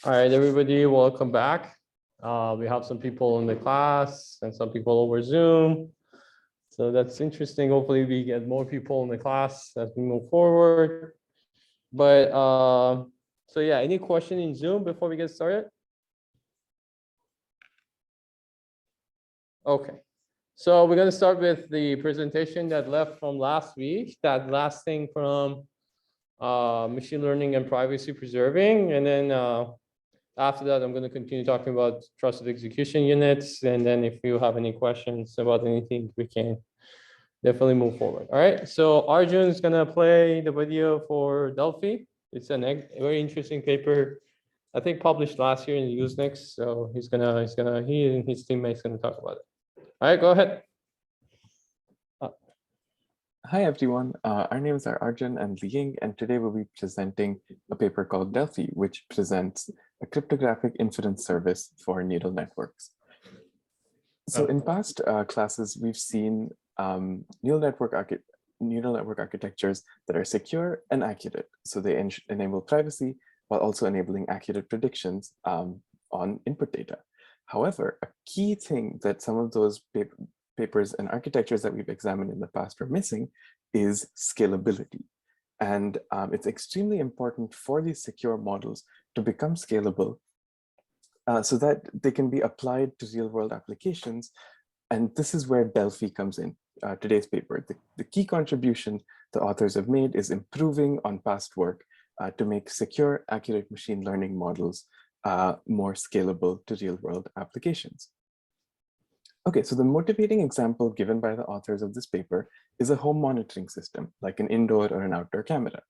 All right, everybody, welcome back. We have some people in the class and some people over Zoom. So that's interesting. Hopefully we get more people in the class as we move forward. But so yeah, any question in Zoom before we get started? Okay, so we're gonna start with the presentation that left from last week, that last thing from machine learning and privacy preserving. And then after that, I'm going to continue talking about trusted execution units. And then if you have any questions about anything, we can definitely move forward. All right. So Arjun is going to play the video for Delphi. It's a very interesting paper, I think published last year in Usenex. So he and his teammates going to talk about it. All right, go ahead. Hi everyone, our names are Arjun and Liying, and today we'll be presenting a paper called Delphi, which presents a cryptographic inference service for neural networks. So in past classes, we've seen neural network architectures that are secure and accurate. So they enable privacy while also enabling accurate predictions on input data. However, a key thing that some of those papers and architectures that we've examined in the past are missing is scalability. And it's extremely important for these secure models to become scalable so that they can be applied to real-world applications. And this is where Delphi comes in, today's paper. The key contribution the authors have made is improving on past work to make secure, accurate machine learning models more scalable to real-world applications. Okay, so the motivating example given by the authors of this paper is a home monitoring system, like an indoor or an outdoor camera.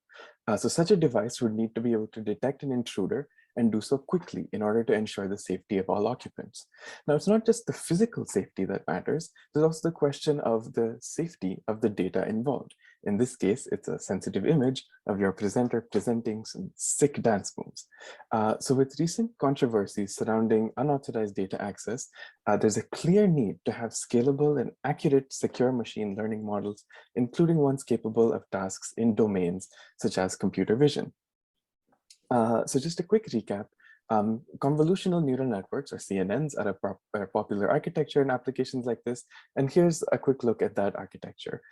So such a device would need to be able to detect an intruder and do so quickly in order to ensure the safety of all occupants. Now, it's not just the physical safety that matters, there's also the question of the safety of the data involved. In this case, it's a sensitive image of your presenter presenting some sick dance moves. So with recent controversies surrounding unauthorized data access, there's a clear need to have scalable and accurate secure machine learning models, including ones capable of tasks in domains such as computer vision. So just a quick recap, convolutional neural networks, or CNNs, are a popular architecture in applications like this. And here's a quick look at that architecture.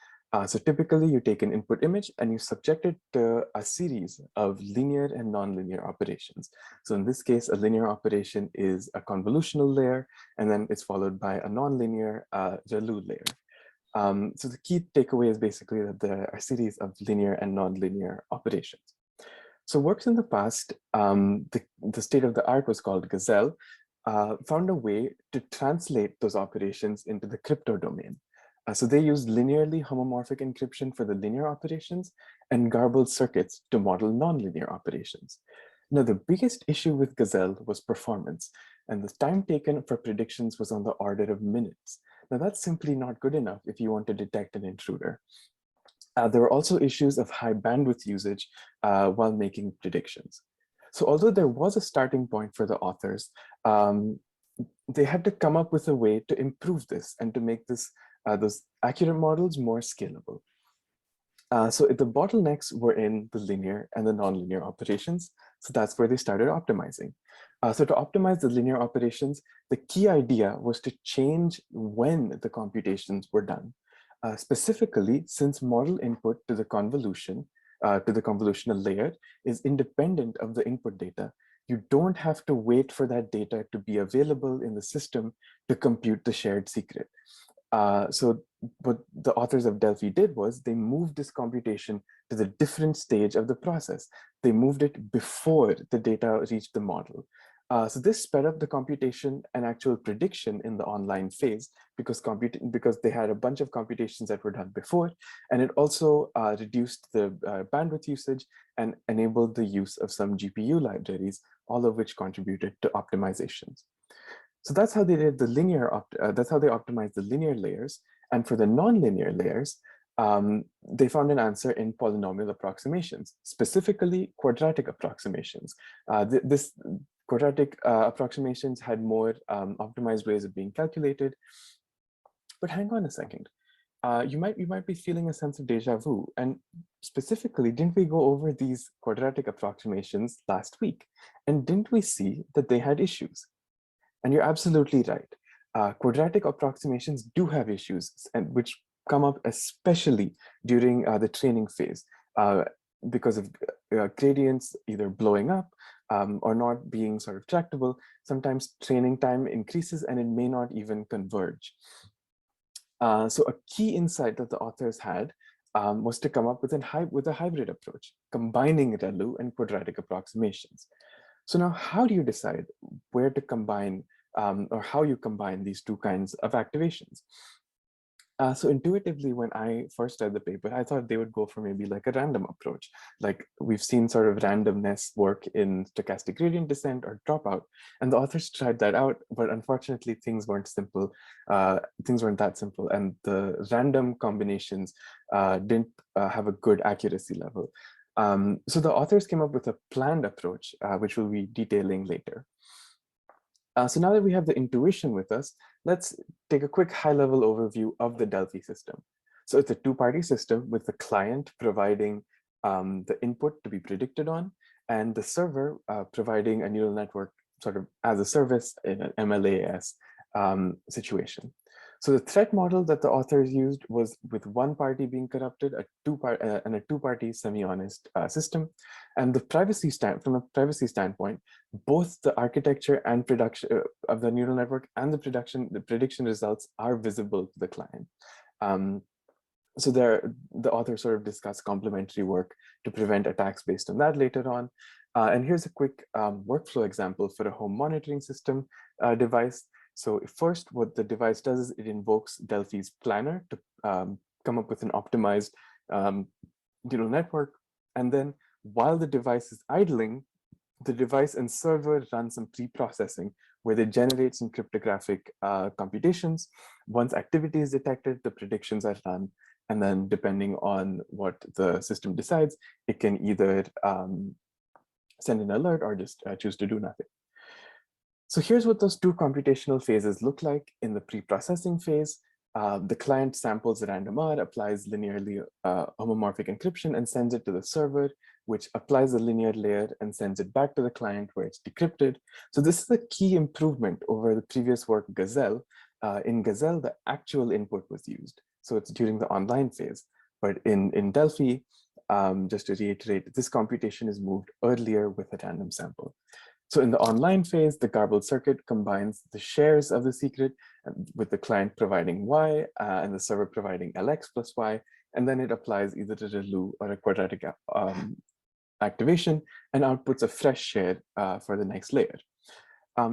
So typically you take an input image and you subject it to a series of linear and nonlinear operations. So in this case, a linear operation is a convolutional layer, and then it's followed by a nonlinear ReLU layer. So the key takeaway is basically that there are a series of linear and nonlinear operations. So works in the past, the state of the art was called Gazelle, found a way to translate those operations into the crypto domain. So they used linearly homomorphic encryption for the linear operations and garbled circuits to model nonlinear operations. Now, the biggest issue with Gazelle was performance, and the time taken for predictions was on the order of minutes. Now, that's simply not good enough if you want to detect an intruder. There were also issues of high bandwidth usage while making predictions. So although there was a starting point for the authors, they had to come up with a way to improve this and to make this those accurate models more scalable. So the bottlenecks were in the linear and the nonlinear operations. So that's where they started optimizing. So to optimize the linear operations, the key idea was to change when the computations were done. Specifically, since model input to the convolutional layer is independent of the input data, you don't have to wait for that data to be available in the system to compute the shared secret. So what the authors of Delphi did was they moved this computation to the different stage of the process. They moved it before the data reached the model. So this sped up the computation and actual prediction in the online phase because they had a bunch of computations that were done before, and it also reduced the bandwidth usage and enabled the use of some GPU libraries, all of which contributed to optimizations. So that's how they did the linear. That's how they optimized the linear layers, and for the nonlinear layers, they found an answer in polynomial approximations, specifically quadratic approximations. This quadratic approximations had more optimized ways of being calculated. But hang on a second. you might be feeling a sense of deja vu. And specifically, didn't we go over these quadratic approximations last week? And didn't we see that they had issues? And you're absolutely right. Quadratic approximations do have issues, and which come up especially during the training phase because of gradients either blowing up or not being sort of tractable. Sometimes training time increases and it may not even converge. So a key insight that the authors had was to come up with a hybrid approach, combining ReLU and quadratic approximations. So now how do you decide where to combine or how you combine these two kinds of activations? So intuitively, when I first read the paper, I thought they would go for maybe like a random approach. Like we've seen sort of randomness work in stochastic gradient descent or dropout. And the authors tried that out, but unfortunately things weren't simple. Things weren't that simple. And the random combinations didn't have a good accuracy level. So the authors came up with a planned approach, which we'll be detailing later. So now that we have the intuition with us, let's take a quick high-level overview of the Delphi system. So it's a two-party system with the client providing the input to be predicted on, and the server providing a neural network sort of as a service in an MLAS situation. So the threat model that the authors used was with one party being corrupted, a two-party semi-honest system. And the privacy from a privacy standpoint, both the architecture and production of the neural network and the prediction results are visible to the client. So the authors sort of discuss complementary work to prevent attacks based on that later on. And here's a quick workflow example for a home monitoring system device. So first, what the device does is it invokes Delphi's planner to come up with an optimized neural network. And then while the device is idling, the device and server run some pre-processing where they generate some cryptographic computations. Once activity is detected, the predictions are run. And then depending on what the system decides, it can either send an alert or just choose to do nothing. So here's what those two computational phases look like. In the pre-processing phase, the client samples random R, applies linearly homomorphic encryption and sends it to the server, which applies a linear layer and sends it back to the client where it's decrypted. So this is a key improvement over the previous work, Gazelle. In Gazelle, the actual input was used. So it's during the online phase. But in Delphi, just to reiterate, this computation is moved earlier with a random sample. So in the online phase, the garbled circuit combines the shares of the secret with the client providing Y and the server providing LX plus Y, and then it applies either a ReLU or a quadratic activation and outputs a fresh share for the next layer.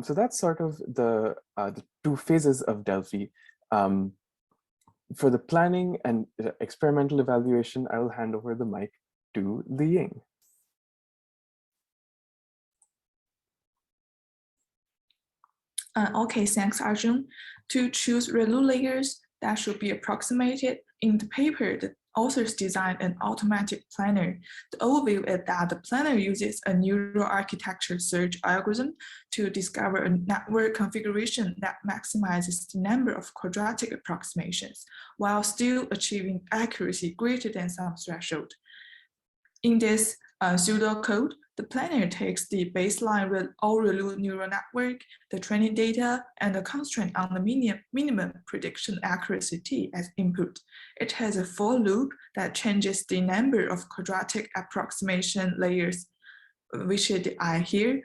So that's sort of the two phases of Delphi. For the planning and experimental evaluation, I will hand over the mic to Liying. Okay, thanks, Arjun. To choose ReLU layers that should be approximated, in the paper, the authors designed an automatic planner. The overview is that the planner uses a neural architecture search algorithm to discover a network configuration that maximizes the number of quadratic approximations while still achieving accuracy greater than some threshold. In this pseudocode, the planner takes the baseline ReLU neural network, the training data, and the constraint on the minimum prediction accuracy T as input. It has a for loop that changes the number of quadratic approximation layers, which is the I here.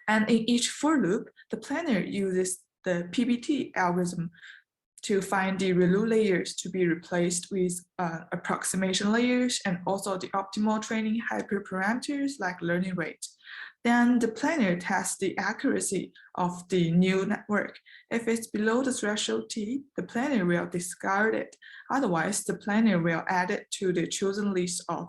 And in each for loop, the planner uses the PBT algorithm to find the ReLU layers to be replaced with approximation layers and also the optimal training hyperparameters like learning rate. Then the planner tests the accuracy of the new network. If it's below the threshold T, the planner will discard it. Otherwise, the planner will add it to the chosen list of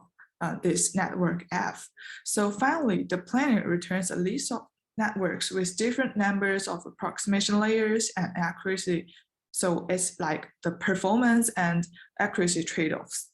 this network F. So finally, the planner returns a list of networks with different numbers of approximation layers and accuracy. So it's like the performance and accuracy trade-offs.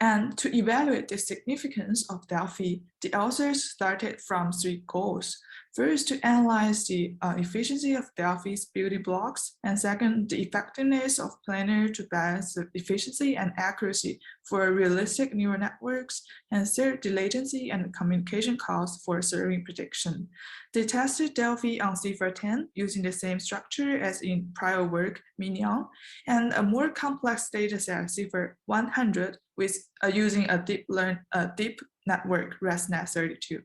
And to evaluate the significance of Delphi, the authors started from 3 goals. First, to analyze the efficiency of Delphi's building blocks, and second, the effectiveness of Planner to balance the efficiency and accuracy for realistic neural networks, and third, the latency and communication costs for serving prediction. They tested Delphi on CIFAR-10 using the same structure as in prior work, Minion, and a more complex dataset, CIFAR-100, with using a deep network, ResNet32.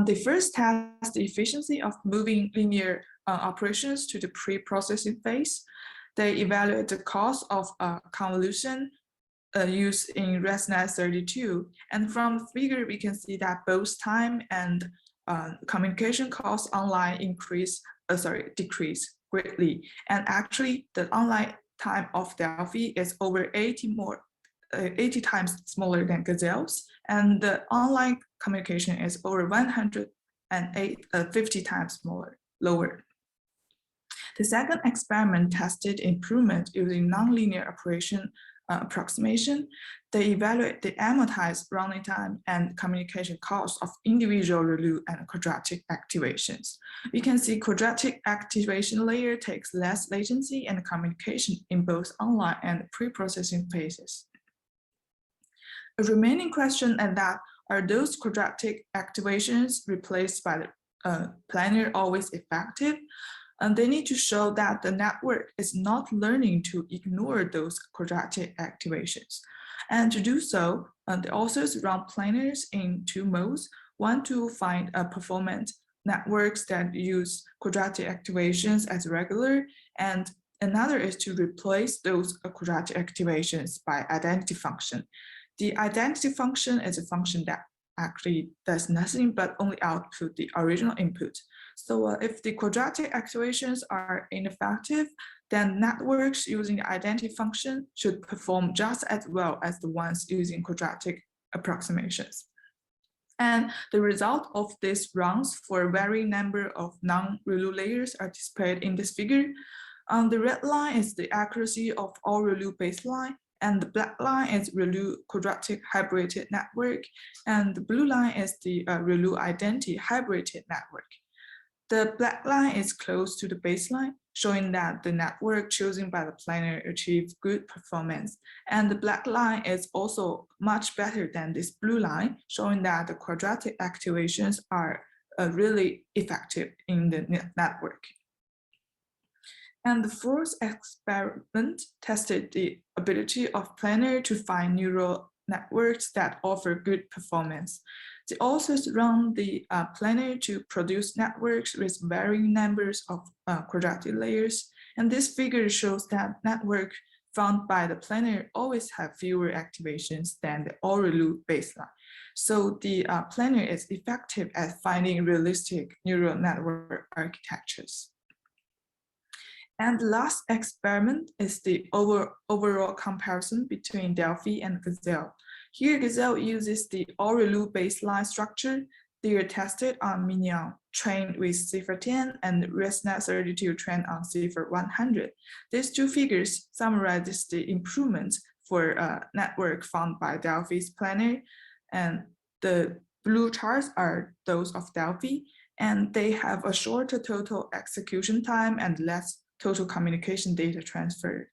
They first test the efficiency of moving linear operations to the pre-processing phase. They evaluate the cost of convolution used in ResNet32. And from the figure, we can see that both time and communication costs online decrease greatly. And actually, the online time of Delphi is over 80 times smaller than Gazelle's, and the online communication is over 150 times lower. The second experiment tested improvement using nonlinear operation approximation. They evaluate the amortized running time and communication costs of individual ReLU and quadratic activations. We can see quadratic activation layer takes less latency and communication in both online and pre-processing phases. A remaining question is that, are those quadratic activations replaced by the Planner always effective? And they need to show that the network is not learning to ignore those quadratic activations. And to do so, the authors run planners in 2 modes. One, to find performant networks that use quadratic activations as regular, and another is to replace those quadratic activations by identity function. The identity function is a function that actually does nothing but only output the original input. So if the quadratic activations are ineffective, then networks using the identity function should perform just as well as the ones using quadratic approximations. And the result of these runs for a varying number of non-ReLU layers are displayed in this figure. The red line is the accuracy of all ReLU baseline, and the black line is ReLU quadratic hybrided network, and the blue line is the ReLU identity hybrided network. The black line is close to the baseline, showing that the network chosen by the planner achieves good performance. And the black line is also much better than this blue line, showing that the quadratic activations are really effective in the network. And the fourth experiment tested the ability of planner to find neural networks that offer good performance. The authors run the planner to produce networks with varying numbers of quadratic layers. And this figure shows that networks found by the planner always have fewer activations than the ReLU baseline. So the planner is effective at finding realistic neural network architectures. And the last experiment is the overall comparison between Delphi and Gazelle. Here, Gazelle uses the ReLU baseline structure. They are tested on Minion, trained with CIFAR-10, and ResNet32 trained on CIFAR-100. These 2 figures summarize the improvements for network found by Delphi's planner, and the blue charts are those of Delphi, and they have a shorter total execution time and less total communication data transfer.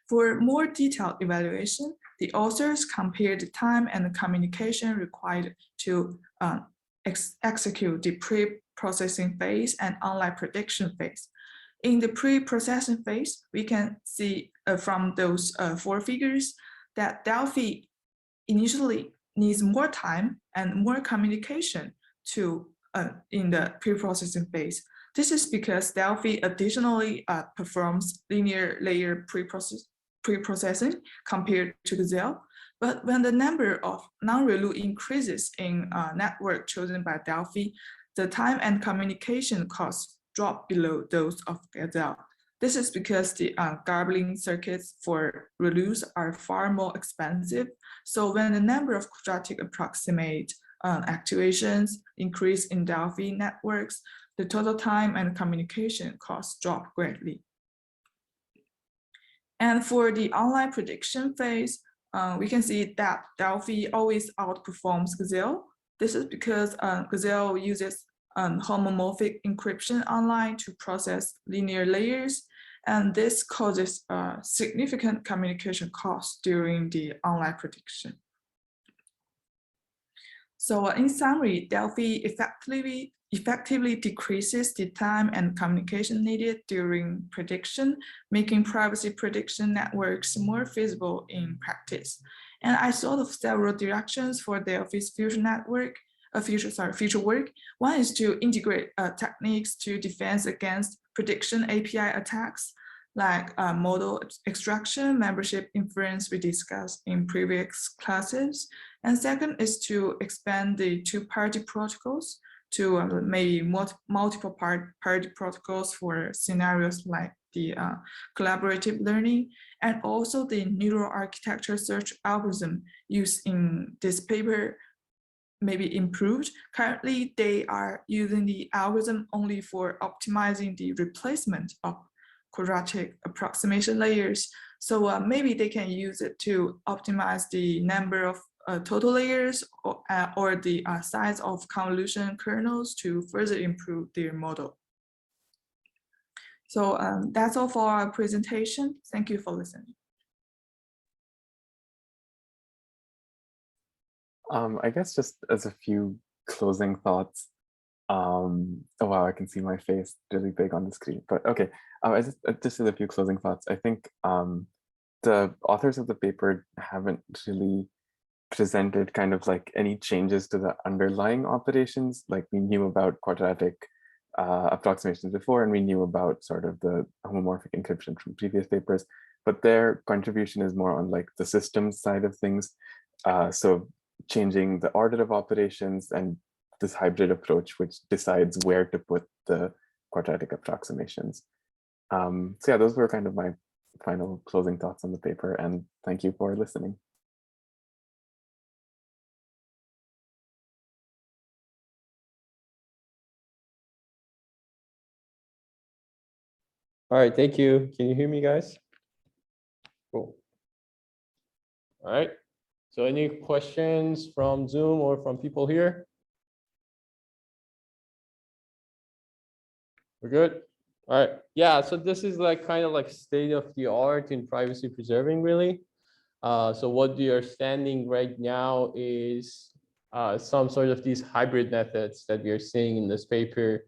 For more detailed evaluation, the authors compared the time and the communication required to execute the pre-processing phase and online prediction phase. In the pre-processing phase, we can see from those 4 figures that Delphi initially needs more time and more communication to in the pre-processing phase. This is because Delphi additionally performs linear layer pre-processing compared to Gazelle. But when the number of non-ReLU increases in a network chosen by Delphi, the time and communication costs drop below those of Gazelle. This is because the garbling circuits for ReLUs are far more expensive. So when the number of quadratic approximate activations increase in Delphi networks, the total time and communication costs drop greatly. And for the online prediction phase, we can see that Delphi always outperforms Gazelle. This is because Gazelle uses homomorphic encryption online to process linear layers, and this causes significant communication costs during the online prediction. So in summary, Delphi effectively decreases the time and communication needed during prediction, making privacy prediction networks more feasible in practice. And I thought of several directions for Delphi's future network, future work. One is to integrate techniques to defense against prediction API attacks, like model extraction, membership inference we discussed in previous classes. And second is to expand the two-party protocols to maybe multiple party protocols for scenarios like the collaborative learning, and also the neural architecture search algorithm used in this paper may be improved. Currently, they are using the algorithm only for optimizing the replacement of quadratic approximation layers. So maybe they can use it to optimize the number of total layers or the size of convolution kernels to further improve their model. So that's all for our presentation. Thank you for listening. I guess just as a few closing thoughts. Oh wow, I can see my face really big on the screen. But okay, just as a few closing thoughts. I think the authors of the paper haven't really presented kind of like any changes to the underlying operations. Like we knew about quadratic approximations before, and we knew about sort of the homomorphic encryption from previous papers, but their contribution is more on like the systems side of things. So changing the order of operations and this hybrid approach, which decides where to put the quadratic approximations. So yeah, those were kind of my final closing thoughts on the paper, and thank you for listening. All right, thank you. Can you hear me, guys? Cool. All right. So any questions from Zoom or from people here? We're good. All right. Yeah. So this is like kind of like state of the art in privacy preserving, really. So what we are standing right now is some sort of these hybrid methods that we are seeing in this paper.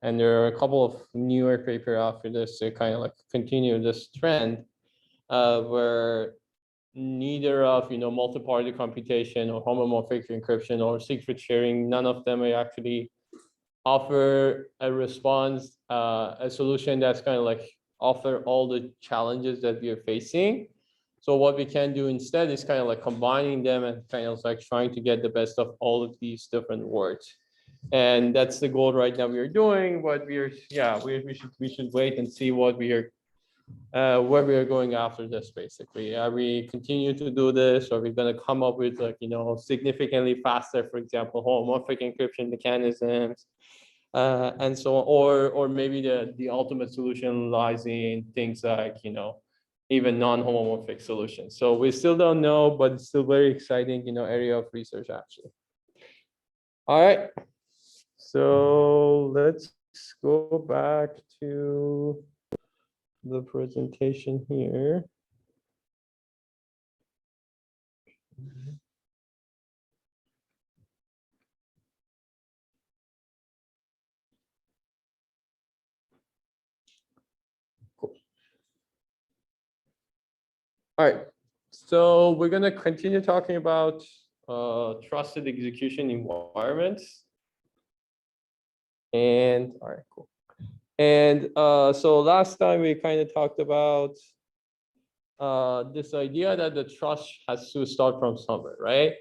And there are a couple of newer paper after this to kind of like continue this trend where neither of, multi-party computation or homomorphic encryption or secret sharing, none of them are actually offer a response, a solution that's kind of like offer all the challenges that we are facing. So what we can do instead is kind of like combining them and kind of like trying to get the best of all of these different words. And that's the goal right now we are doing. But we should wait and see what we are where we are going after this. Basically, are we continue to do this, or are we going to come up with like significantly faster, for example, homomorphic encryption mechanisms, and so on, or maybe the ultimate solution lies in things like even non-homomorphic solutions. So we still don't know, but it's still very exciting area of research actually. All right. So let's go back to the presentation here. Cool. All right. So we're going to continue talking about trusted execution environments. And all right, cool. And so last time we kind of talked about this idea that the trust has to start from somewhere, right?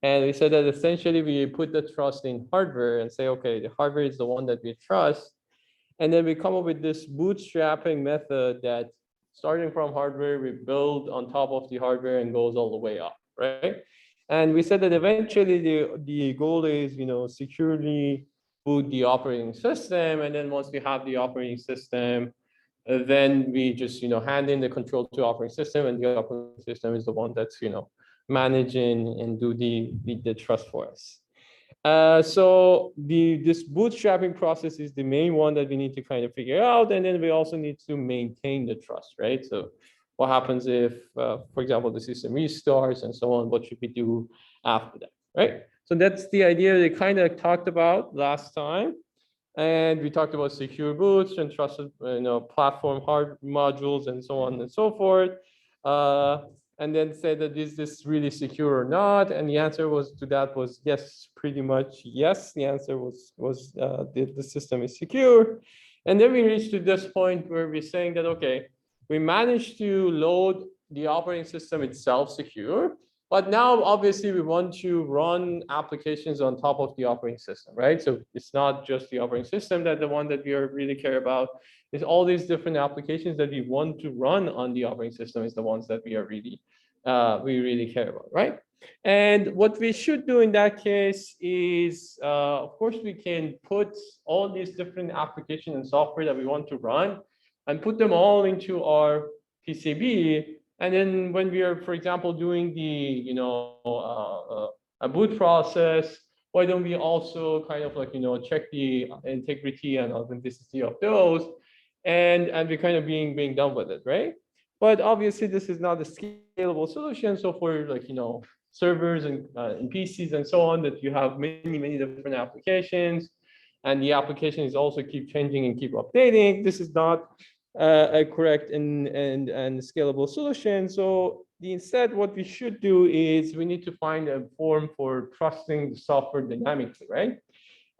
And we said that essentially we put the trust in hardware and say, okay, the hardware is the one that we trust. And then we come up with this bootstrapping method that starting from hardware, we build on top of the hardware and goes all the way up, right? And we said that eventually the goal is, securely boot the operating system. And then once we have the operating system, then we just, hand in the control to operating system, and the operating system is the one that's, managing and do the trust for us. So this bootstrapping process is the main one that we need to kind of figure out. And then we also need to maintain the trust, right? So what happens if, for example, the system restarts and so on, what should we do after that, right? So that's the idea they kind of talked about last time. And we talked about secure boots and trusted, platform hard modules and so on and so forth. And then said that is this really secure or not? And the answer to that was yes, pretty much yes. The answer was the system is secure. And then we reached to this point where we're saying that, okay, we managed to load the operating system itself secure, but now obviously we want to run applications on top of the operating system, right? So it's not just the operating system that the one that we really care about. It's all these different applications that we want to run on the operating system is the ones that we really care about, right? And what we should do in that case is, of course, we can put all these different applications and software that we want to run and put them all into our PCB. And then when we are, for example, doing the, a boot process, why don't we also kind of like, check the integrity and authenticity of those, and we kind of being done with it, right? But obviously this is not a scalable solution. So for like, servers and PCs and so on, that you have many different applications, and the application is also keep changing and keep updating. This is not a correct and scalable solution. So instead, what we should do is we need to find a form for trusting the software dynamically, right?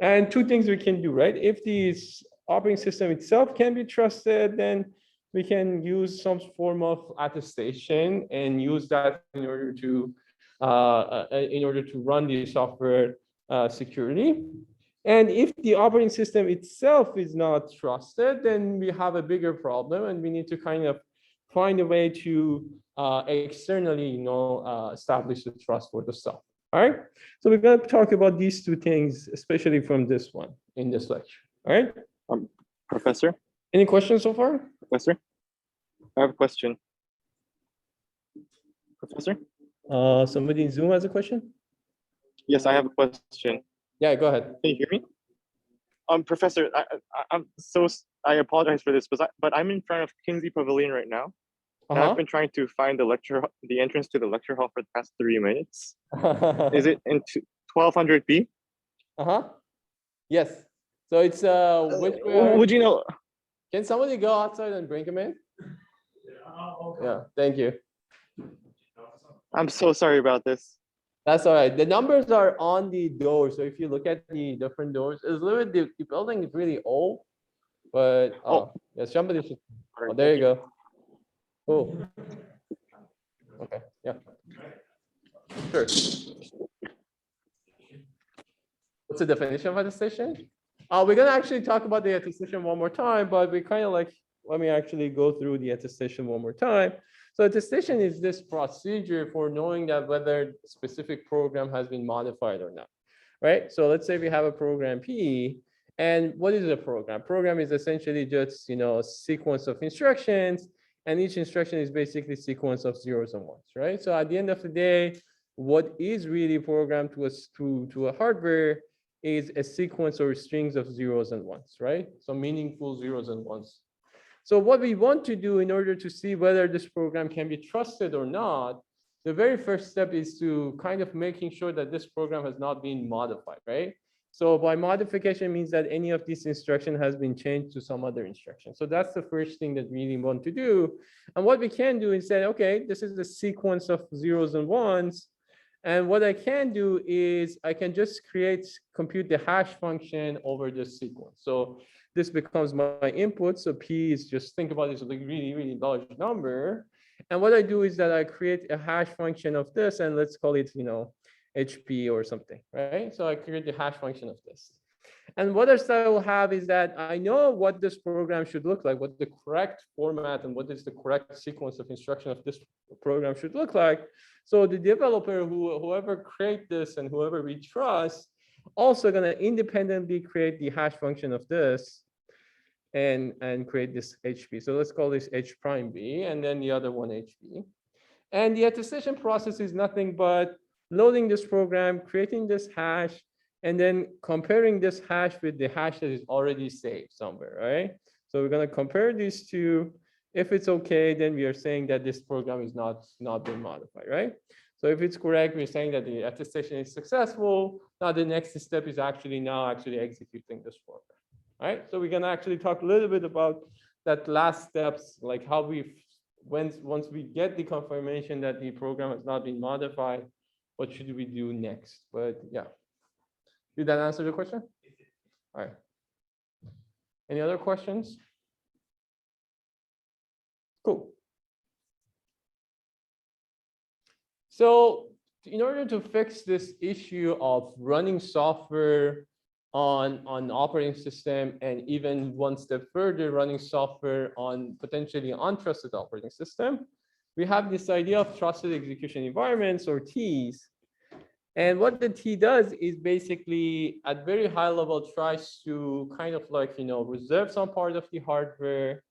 And two things we can do, right? If the operating system itself can be trusted, then we can use some form of attestation and use that in order to run the software securely. And if the operating system itself is not trusted, then we have a bigger problem, and we need to kind of find a way to externally, establish the trust for the software. All right. So we're going to talk about these two things, especially from this one in this lecture. All right. Professor? Any questions so far? Professor? I have a question. Professor? Somebody in Zoom has a question? Yes, I have a question. Yeah, go ahead. Can you hear me? Professor, I apologize for this, but I'm in front of Kinsey Pavilion right now. And I've been trying to find the entrance to the lecture hall for the past 3 minutes. Is it in 1200B? Yes. So it's which way would you know? Can somebody go outside and bring him in? Yeah, thank you. I'm so sorry about this. That's all right. The numbers are on the door. So if you look at the different doors, it's a little bit, the building is really old, but yeah, somebody should. Oh, there you go. Cool. Okay, yeah. Sure. What's the definition of attestation? We're gonna actually talk about the attestation one more time, but we kind of like, let me actually go through the attestation one more time. So attestation is this procedure for knowing that whether a specific program has been modified or not, right? So let's say we have a program P, and what is a program? Program is essentially just, a sequence of instructions, and each instruction is basically a sequence of zeros and ones, right? So at the end of the day, what is really programmed to a hardware is a sequence or strings of zeros and ones, right? So meaningful zeros and ones. So what we want to do in order to see whether this program can be trusted or not, the very first step is to kind of making sure that this program has not been modified, right? So by modification means that any of these instruction has been changed to some other instruction. So that's the first thing that we really want to do. And what we can do is say, okay, this is the sequence of zeros and ones. And what I can do is I can just compute the hash function over this sequence. So this becomes my input. So P is just, think about this as a really large number. And what I do is that I create a hash function of this, and let's call it, HP or something, right? So I create the hash function of this. And what else I will have is that I know what this program should look like, what the correct format and what is the correct sequence of instruction of this program should look like. So the developer, whoever create this and whoever we trust, also gonna independently create the hash function of this. and create this HP. So let's call this H prime B, and then the other one HB. And the attestation process is nothing but loading this program, creating this hash, and then comparing this hash with the hash that is already saved somewhere, right? So we're going to compare these two. If it's okay, then we are saying that this program is not been modified, right? So if it's correct, we're saying that the attestation is successful. Now the next step is actually executing this program, right? So we're going to actually talk a little bit about that last steps, like how once we get the confirmation that the program has not been modified, what should we do next? But yeah, did that answer the question? All right. Any other questions? Cool. So in order to fix this issue of running software on operating system, and even one step further, running software on potentially untrusted operating system, we have this idea of trusted execution environments, or TEs. And what the T does is basically at very high level tries to kind of like, reserve some part of the hardware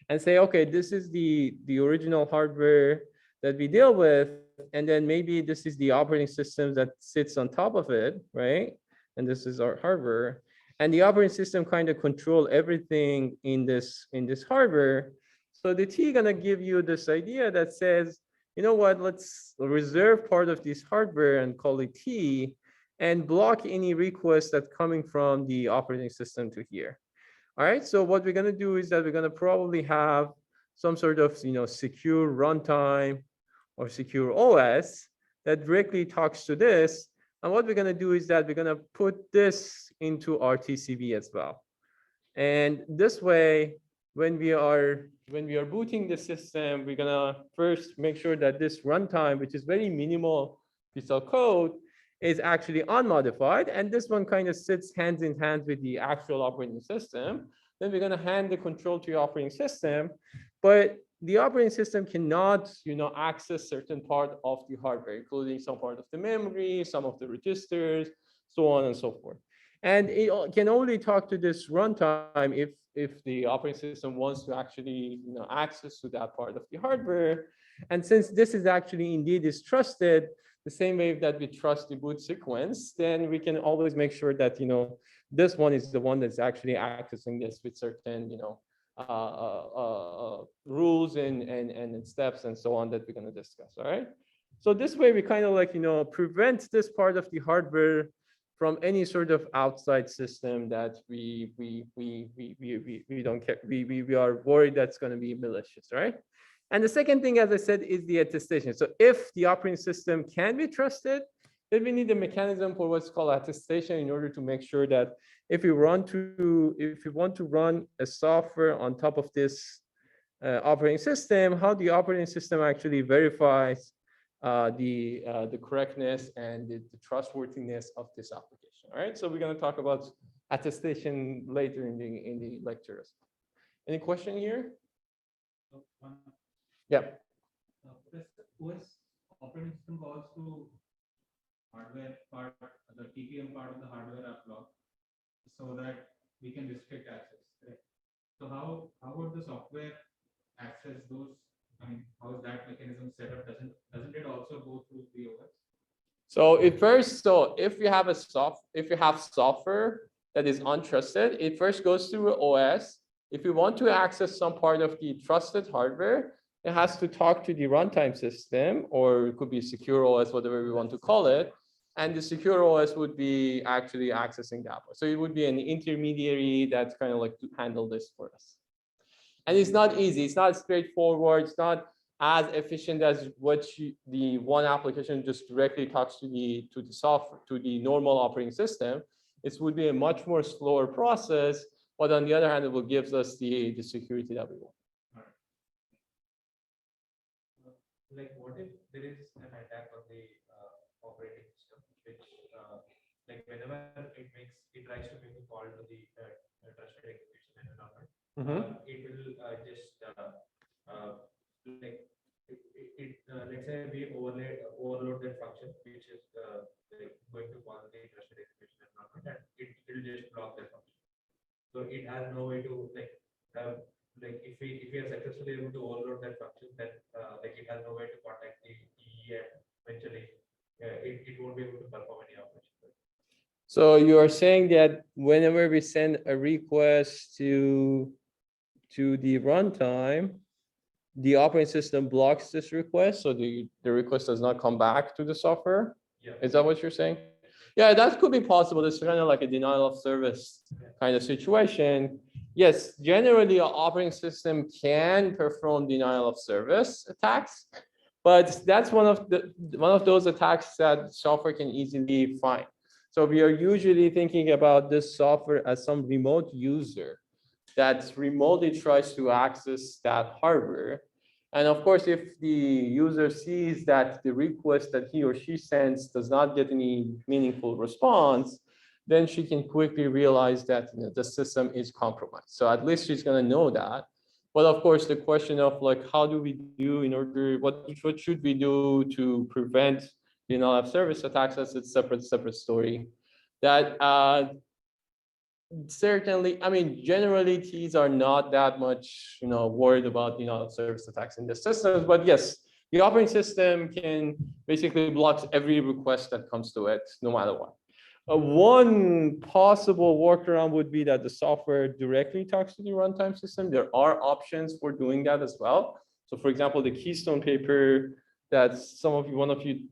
and say, okay, this is the original hardware that we deal with. And then maybe this is the operating system that sits on top of it, right? And this is our hardware. And the operating system kind of control everything in this hardware. So the T gonna give you this idea that says, you know what, let's reserve part of this hardware and call it T, and block any request that's coming from the operating system to here. All right, so what we're gonna do is that we're gonna probably have some sort of secure runtime or secure OS that directly talks to this. And what we're gonna do is that we're gonna put this into our TCP as well. And this way, when we are booting the system, we're gonna first make sure that this runtime, which is very minimal piece of code, is actually unmodified. And this one kind of sits hands in hand with the actual operating system. Then we're gonna hand the control to the operating system, but the operating system cannot, access certain part of the hardware, including some part of the memory, some of the registers, so on and so forth. And it can only talk to this runtime if the operating system wants to actually access to that part of the hardware. And since this is actually indeed is trusted, the same way that we trust the boot sequence, then we can always make sure that this one is the one that's actually accessing this with certain rules and steps and so on that we're going to discuss. All right. So this way we kind of like prevent this part of the hardware from any sort of outside system that we don't care. We are worried that's going to be malicious, right? And the second thing, as I said, is the attestation. So if the operating system can be trusted, then we need a mechanism for what's called attestation in order to make sure that if you want to run a software on top of this operating system, how the operating system actually verifies the correctness and the trustworthiness of this application. All right, so we're going to talk about attestation later in the lecture. Any question here? Yeah. OS operating system calls to hardware part, the TPM part of the hardware are blocked, so that we can restrict access. Right? So how would the software access those? I mean, how is that mechanism set up? Doesn't it also go through the OS? So if you have software that is untrusted, it first goes through OS. If you want to access some part of the trusted hardware, it has to talk to the runtime system, or it could be secure OS, whatever we want to call it. And the secure OS would be actually accessing that. So it would be an intermediary that's kind of like to handle this for us. And it's not easy. It's not straightforward. It's not as efficient as the one application just directly talks to the software, to the normal operating system. It would be a much more slower process, but on the other hand, it will give us the security that we want. Like, what if there is an attack on the operating system, which like whenever it tries to make a call to the trusted execution environment, it will just like let's say we overload that function, which is like going to call the trusted execution environment, and it will just block that function. So it has no way to like like if we are successfully able to overload that function, then like it has no way to contact the EE, and eventually it won't be able to perform any operation. So you are saying that whenever we send a request to the runtime, the operating system blocks this request, so the request does not come back to the software? Yeah. Is that what you're saying? Yeah, that could be possible. It's kind of like a denial of service kind of situation. Yes, generally, an operating system can perform denial of service attacks, but that's one of those attacks that software can easily find. So we are usually thinking about this software as some remote user that remotely tries to access that hardware. And of course, if the user sees that the request that he or she sends does not get any meaningful response, then she can quickly realize that the system is compromised. So at least she's going to know that. But of course, the question of like, how do we do in order, what should we do to prevent denial of service attacks? That's a separate story. That certainly, I mean, generally Ts are not that much, worried about denial of service attacks in the systems. But yes, the operating system can basically block every request that comes to it, no matter what. One possible workaround would be that the software directly talks to the runtime system. There are options for doing that as well. So for example, the Keystone paper that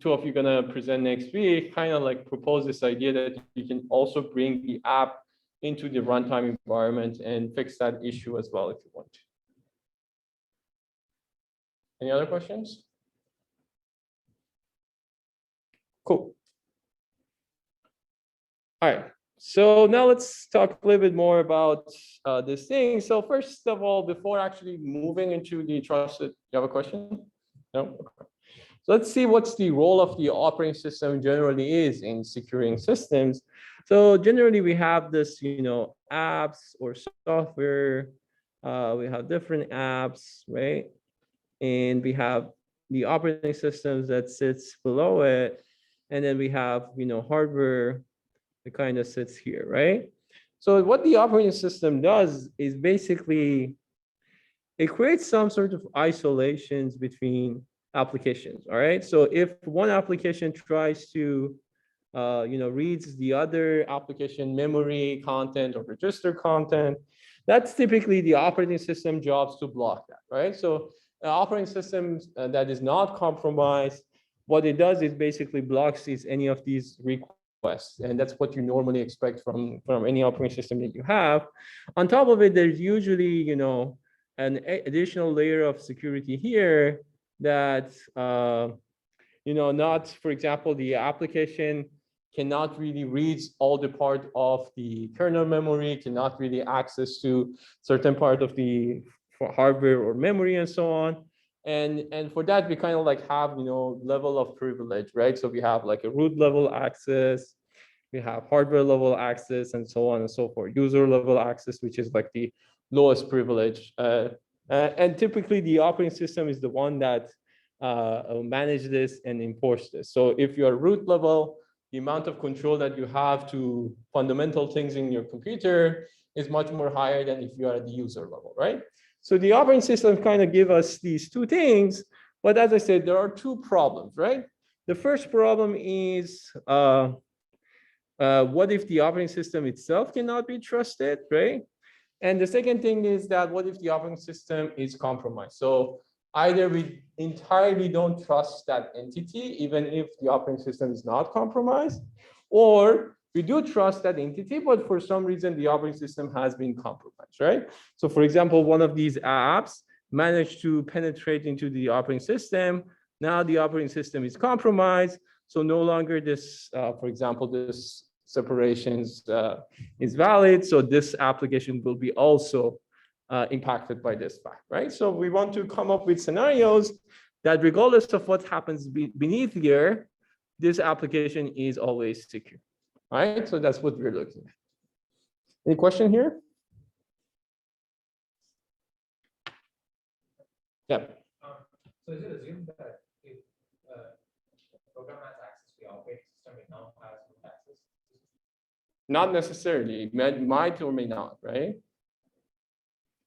two of you gonna present next week kind of like propose this idea that you can also bring the app into the runtime environment and fix that issue as well if you want to. Any other questions? Cool. All right, so now let's talk a little bit more about this thing. So first of all, before actually moving into the trusted, you have a question? No? Okay. So let's see what's the role of the operating system generally is in securing systems. So generally we have this, apps or software. We have different apps, right? And we have the operating systems that sits below it. And then we have, hardware that kind of sits here, right? So what the operating system does is basically it creates some sort of isolations between applications, all right? So if one application tries to, reads the other application memory content or register content, that's typically the operating system jobs to block that, right? So operating systems that is not compromised, what it does is basically blocks any of these requests, and that's what you normally expect from any operating system that you have. On top of it, there's usually, an additional layer of security here that, not, for example, the application cannot really read all the part of the kernel memory, cannot really access to certain part of the hardware or memory and so on. And for that, we kind of like have, level of privilege, right? So we have like a root level access, we have hardware level access, and so on and so forth. User level access, which is like the lowest privilege. And typically the operating system is the one that manage this and enforce this. So if you're root level, the amount of control that you have to fundamental things in your computer is much more higher than if you are at the user level, right? So the operating system kind of give us these two things, but as I said, there are two problems, right? The first problem is what if the operating system itself cannot be trusted, right? And the second thing is that what if the operating system is compromised? So either we entirely don't trust that entity, even if the operating system is not compromised, or we do trust that entity, but for some reason the operating system has been compromised, right? So for example, one of these apps managed to penetrate into the operating system. Now the operating system is compromised. So no longer this, for example, this separations is valid. So this application will be also impacted by this fact, right? So we want to come up with scenarios that regardless of what happens beneath here, this application is always secure, right? So that's what we're looking at. Any question here? Yeah. So is it assumed that if a program has access to the operating system, it now has no access? Not necessarily. It might or may not, right?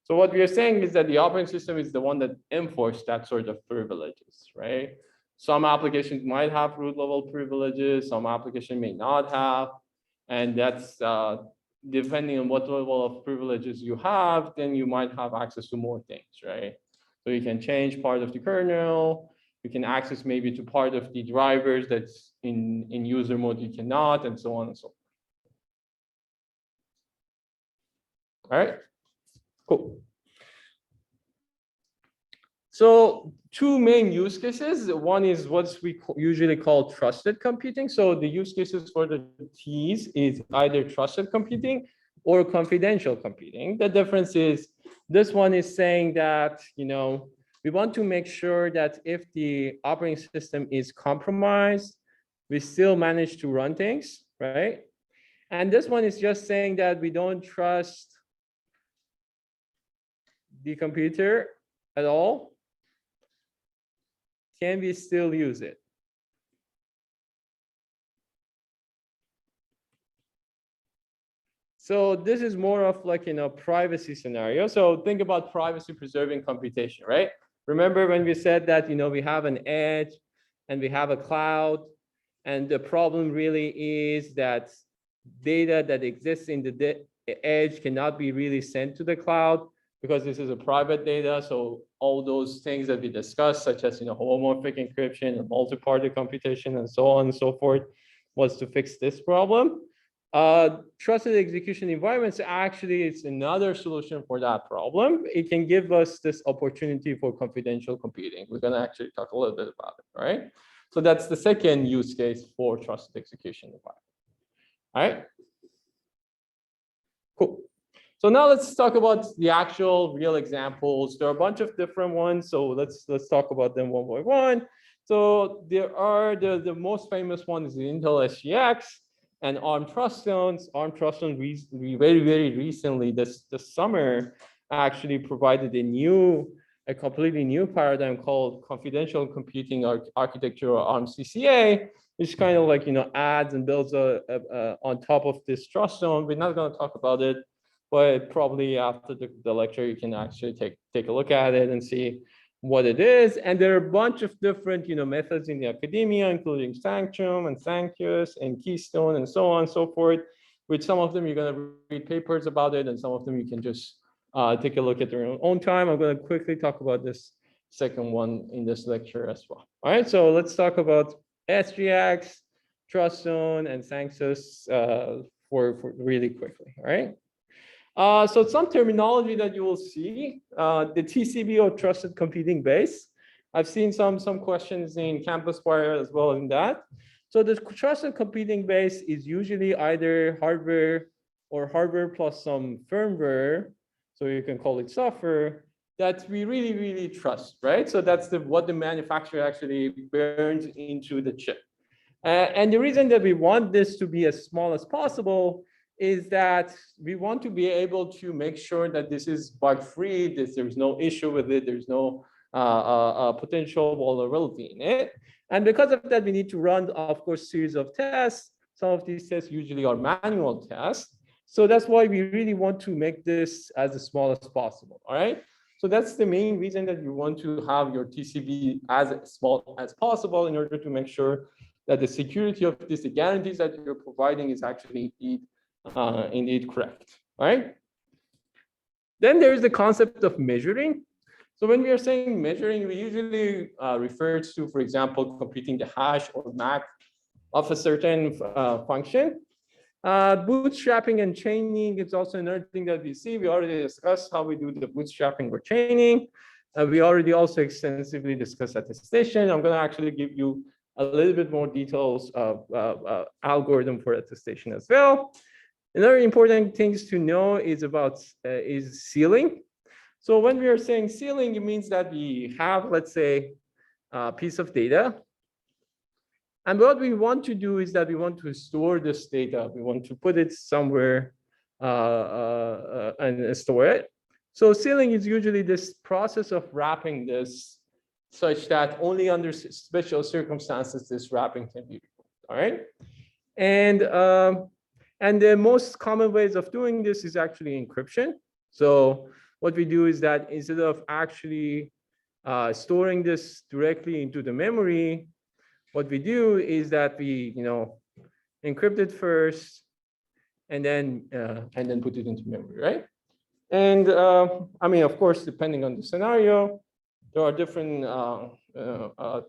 So what we are saying is that the operating system is the one that enforces that sort of privileges, right? Some applications might have root level privileges, some application may not have, and that's depending on what level of privileges you have, then you might have access to more things, right? So you can change part of the kernel, you can access maybe to part of the drivers that's in user mode you cannot, and so on and so forth. All right, cool. So two main use cases. One is what we usually call trusted computing. So the use cases for the T's is either trusted computing or confidential computing. The difference is this one is saying that, you know, we want to make sure that if the operating system is compromised, we still manage to run things, right? And this one is just saying that we don't trust the computer at all. Can we still use it? So this is more of like, you know, privacy scenario. So think about privacy preserving computation, right? Remember when we said that, you know, we have an edge and we have a cloud, and the problem really is that data that exists in the edge cannot be really sent to the cloud because this is a private data. So all those things that we discussed, such as, you know, homomorphic encryption and multi-party computation and so on and so forth, was to fix this problem. Trusted execution environments actually is another solution for that problem. It can give us this opportunity for confidential computing. We're gonna actually talk a little bit about it, all right? So that's the second use case for trusted execution environment. All right, cool. So now let's talk about the actual real examples. There are a bunch of different ones, so let's talk about them one by one. So there are the most famous one is the Intel SGX and ARM Trustzones. ARM Trustzone very recently this summer actually provided a completely new paradigm called confidential computing architecture, or ARM CCA, which kind of like, you know, adds and builds on top of this trust zone. We're not going to talk about it, but probably after the lecture, you can actually take a look at it and see what it is. And there are a bunch of different, you know, methods in the academia, including Sanctum and Sanctus and Keystone and so on and so forth. With some of them, you're going to read papers about it, and some of them you can just take a look at their own time. I'm going to quickly talk about this second one in this lecture as well. All right, so let's talk about SGX, Trustzone, and Sanctus for really quickly. All right. So some terminology that you will see, the TCB or trusted computing base. I've seen some questions in CampusFire as well in that. So the trusted computing base is usually either hardware or hardware plus some firmware, so you can call it software, that we really trust, right? So that's what the manufacturer actually burns into the chip. And the reason that we want this to be as small as possible is that we want to be able to make sure that this is bug-free, that there's no issue with it, there's no potential vulnerability in it. And because of that, we need to run, of course, series of tests. Some of these tests usually are manual tests. So that's why we really want to make this as small as possible, all right? So that's the main reason that you want to have your TCB as small as possible in order to make sure that the security of this, the guarantees that you're providing is actually indeed correct, all right? Then there's the concept of measuring. So when we are saying measuring, we usually refer to, for example, computing the hash or MAC of a certain function. Bootstrapping and chaining is also another thing that we see. We already discussed how we do the bootstrapping or chaining. We already also extensively discussed attestation. I'm going to actually give you a little bit more details of algorithm for attestation as well. Another important things to know is about sealing. So when we are saying sealing, it means that we have, let's say, a piece of data. And what we want to do is that we want to store this data. We want to put it somewhere and store it. So sealing is usually this process of wrapping this such that only under special circumstances this wrapping can be removed, all right? And the most common ways of doing this is actually encryption. So what we do is that instead of actually storing this directly into the memory, what we do is that we, encrypt it first, and then put it into memory, right? And I mean, of course, depending on the scenario, there are different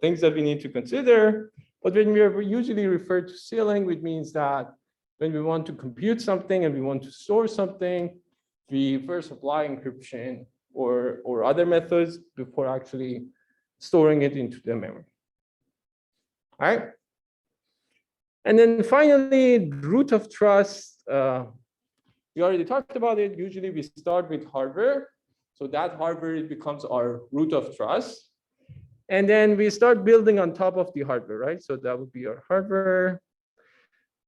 things that we need to consider. But when we usually refer to sealing, which means that when we want to compute something and we want to store something, we first apply encryption or other methods before actually storing it into the memory. All right. And then finally, root of trust. We already talked about it. Usually we start with hardware. So that hardware becomes our root of trust. And then we start building on top of the hardware, right? So that would be our hardware.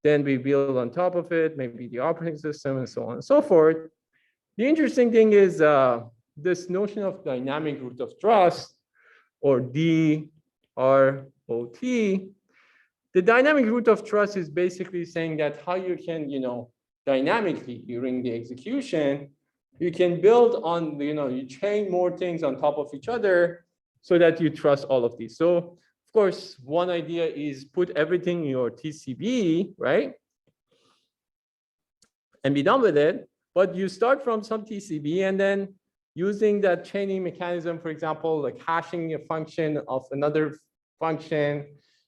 Then we build on top of it, maybe the operating system and so on and so forth. The interesting thing is this notion of dynamic root of trust, or DROT. The dynamic root of trust is basically saying that how you can, dynamically during the execution, you can build on, you chain more things on top of each other so that you trust all of these. So of course, one idea is put everything in your TCB, right? And be done with it. But you start from some TCB and then using that chaining mechanism, for example, like hashing a function of another function,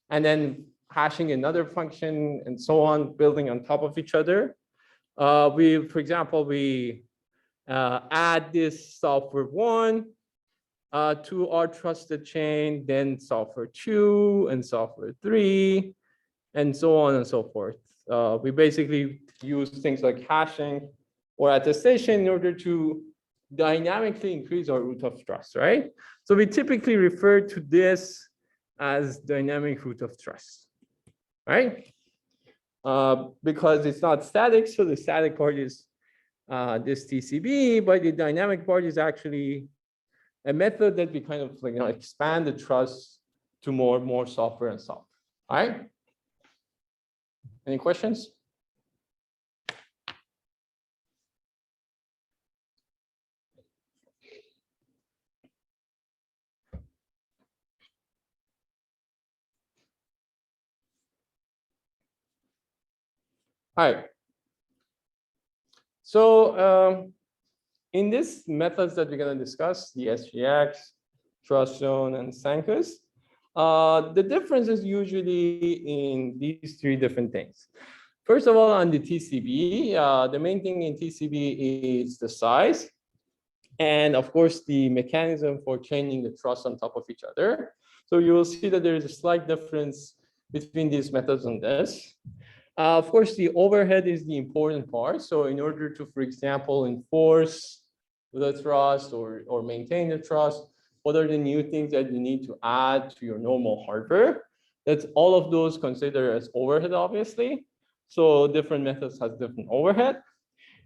and then hashing another function and so on, building on top of each other. For example, we add this software 1 to our trusted chain, then software 2 and software 3, and so on and so forth. We basically use things like hashing or attestation in order to dynamically increase our root of trust, right? So we typically refer to this as dynamic root of trust, right? Because it's not static, so the static part is this TCB, but the dynamic part is actually a method that we kind of expand the trust to more software and software. All right. Any questions? All right. So in these methods that we're going to discuss, the SGX, Trust Zone, and Sancus, the difference is usually in these 3 different things. First of all, on the TCB, the main thing in TCB is the size, and of course, the mechanism for chaining the trust on top of each other. So you will see that there is a slight difference between these methods on this. Of course, the overhead is the important part. So in order to, for example, enforce the trust or maintain the trust, what are the new things that you need to add to your normal hardware? That's all of those considered as overhead, obviously. So different methods have different overhead.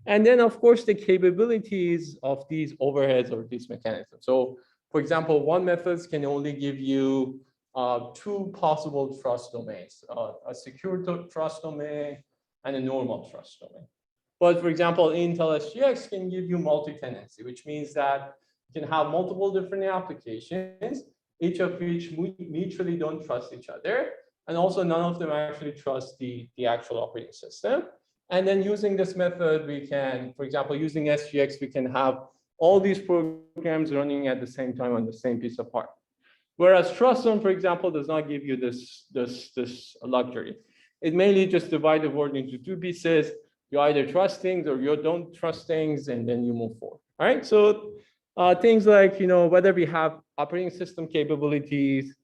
And then, of course, the capabilities of these overheads or these mechanisms. So, for example, one method can only give you 2 possible trust domains, a secure trust domain and a normal trust domain. But for example, Intel SGX can give you multi-tenancy, which means that you can have multiple different applications, each of which mutually don't trust each other. And also none of them actually trust the actual operating system. And then using this method, we can, for example, using SGX, we can have all these programs running at the same time on the same piece of hardware. Whereas Trust Zone, for example, does not give you this luxury. It mainly just divides the word into 2 pieces. You either trust things or you don't trust things, and then you move forward. All right. So things like, whether we have operating system capabilities,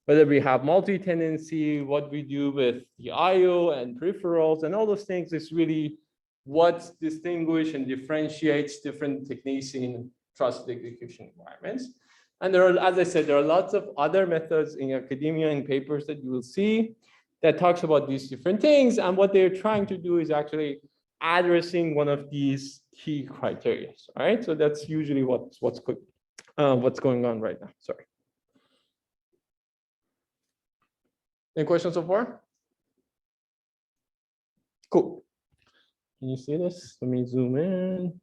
whether we have multi-tenancy, what we do with the IO and peripherals, and all those things is really what distinguishes and differentiates different techniques in trusted execution environments. And there are, as I said, there are lots of other methods in academia and papers that you will see that talks about these different things. And what they're trying to do is actually addressing one of these key criteria. All right, so that's usually what's going on right now. Sorry. Any questions so far? Cool. Can you see this? Let me zoom in.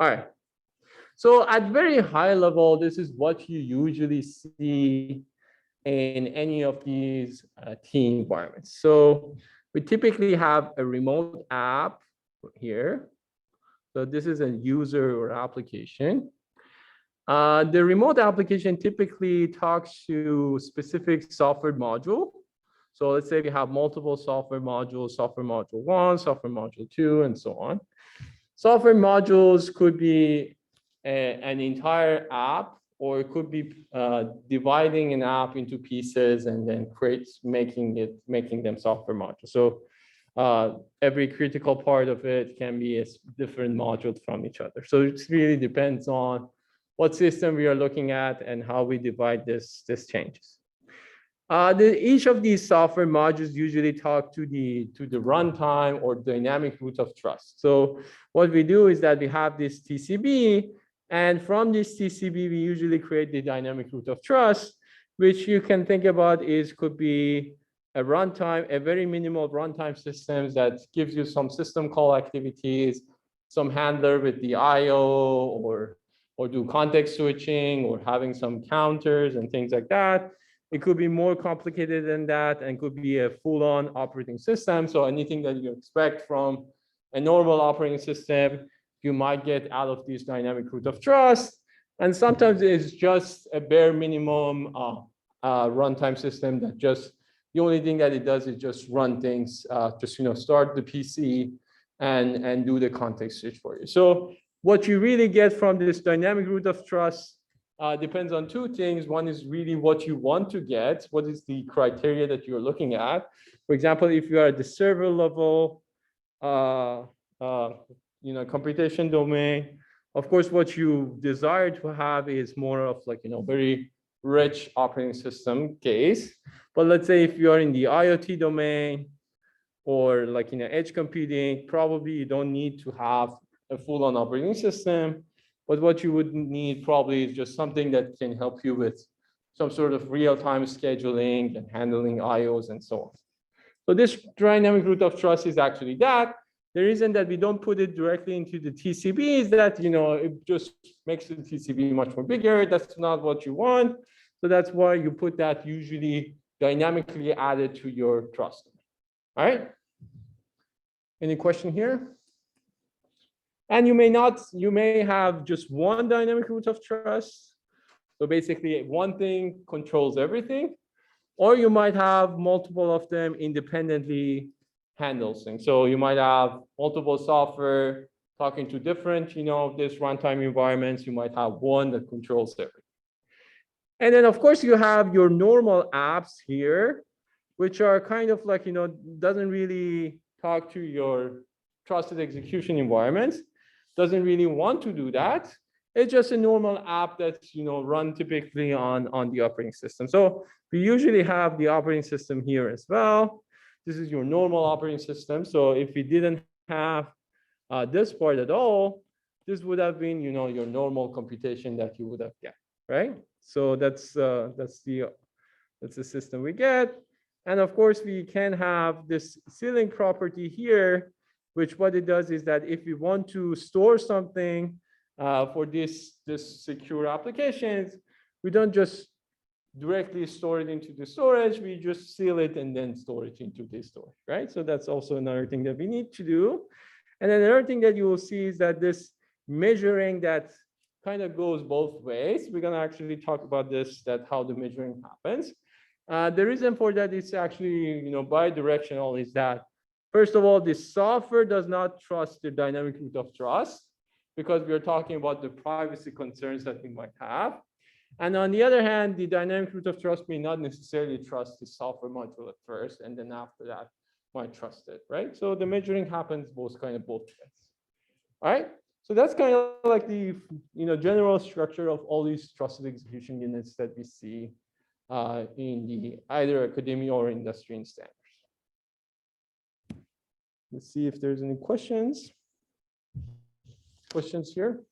All right. So at very high level, this is what you usually see in any of these team environments. So we typically have a remote app here. So this is a user or application. The remote application typically talks to specific software module. So let's say we have multiple software modules, software module 1, software module 2, and so on. Software modules could be an entire app, or it could be dividing an app into pieces and then making them software modules. So every critical part of it can be a different module from each other. So it really depends on what system we are looking at and how we divide this changes. Each of these software modules usually talk to the runtime or dynamic root of trust. So what we do is that we have this TCB, and from this TCB, we usually create the dynamic root of trust, which you can think about could be a runtime, a very minimal runtime systems that gives you some system call activities, some handler with the IO, or do context switching, or having some counters and things like that. It could be more complicated than that and could be a full-on operating system. So anything that you expect from a normal operating system, you might get out of this dynamic root of trust. And sometimes it's just a bare minimum runtime system that just, the only thing that it does is just run things, just start the PC and do the context switch for you. So what you really get from this dynamic root of trust depends on two things. One is really what you want to get. What is the criteria that you're looking at? For example, if you are at the server level, computation domain, of course, what you desire to have is more of very rich operating system case. But let's say if you are in the IoT domain or edge computing, probably you don't need to have a full-on operating system. But what you would need probably is just something that can help you with some sort of real-time scheduling and handling IOs and so on. So this dynamic root of trust is actually that. The reason that we don't put it directly into the TCB is that it just makes the TCB much more bigger. That's not what you want. So that's why you put that usually dynamically added to your trust. All right. Any question here? And you may have just one dynamic root of trust. So basically one thing controls everything, or you might have multiple of them independently handles things. So you might have multiple software talking to different, this runtime environments. You might have one that controls everything. And then of course you have your normal apps here, which are kind of doesn't really talk to your trusted execution environments. Doesn't really want to do that. It's just a normal app that's run typically on the operating system. So we usually have the operating system here as well. This is your normal operating system. So if we didn't have this part at all, this would have been your normal computation that you would have get, right? So that's the system we get. And of course we can have this ceiling property here, which what it does is that if we want to store something for this secure applications, we don't just directly store it into the storage, we just seal it and then store it into the storage, right? So that's also another thing that we need to do. And then another thing that you will see is that this measuring that kind of goes both ways. We're gonna actually talk about this, that how the measuring happens. The reason for that is actually, bi-directional is that, first of all, the software does not trust the dynamic root of trust because we are talking about the privacy concerns that we might have. And on the other hand, the dynamic root of trust may not necessarily trust the software module at first, and then after that might trust it, right? So the measuring happens both ways. All right. So that's kind of like the general structure of all these trusted execution units that we see in the either academia or industry and standards. Let's see if there's any questions. Questions here?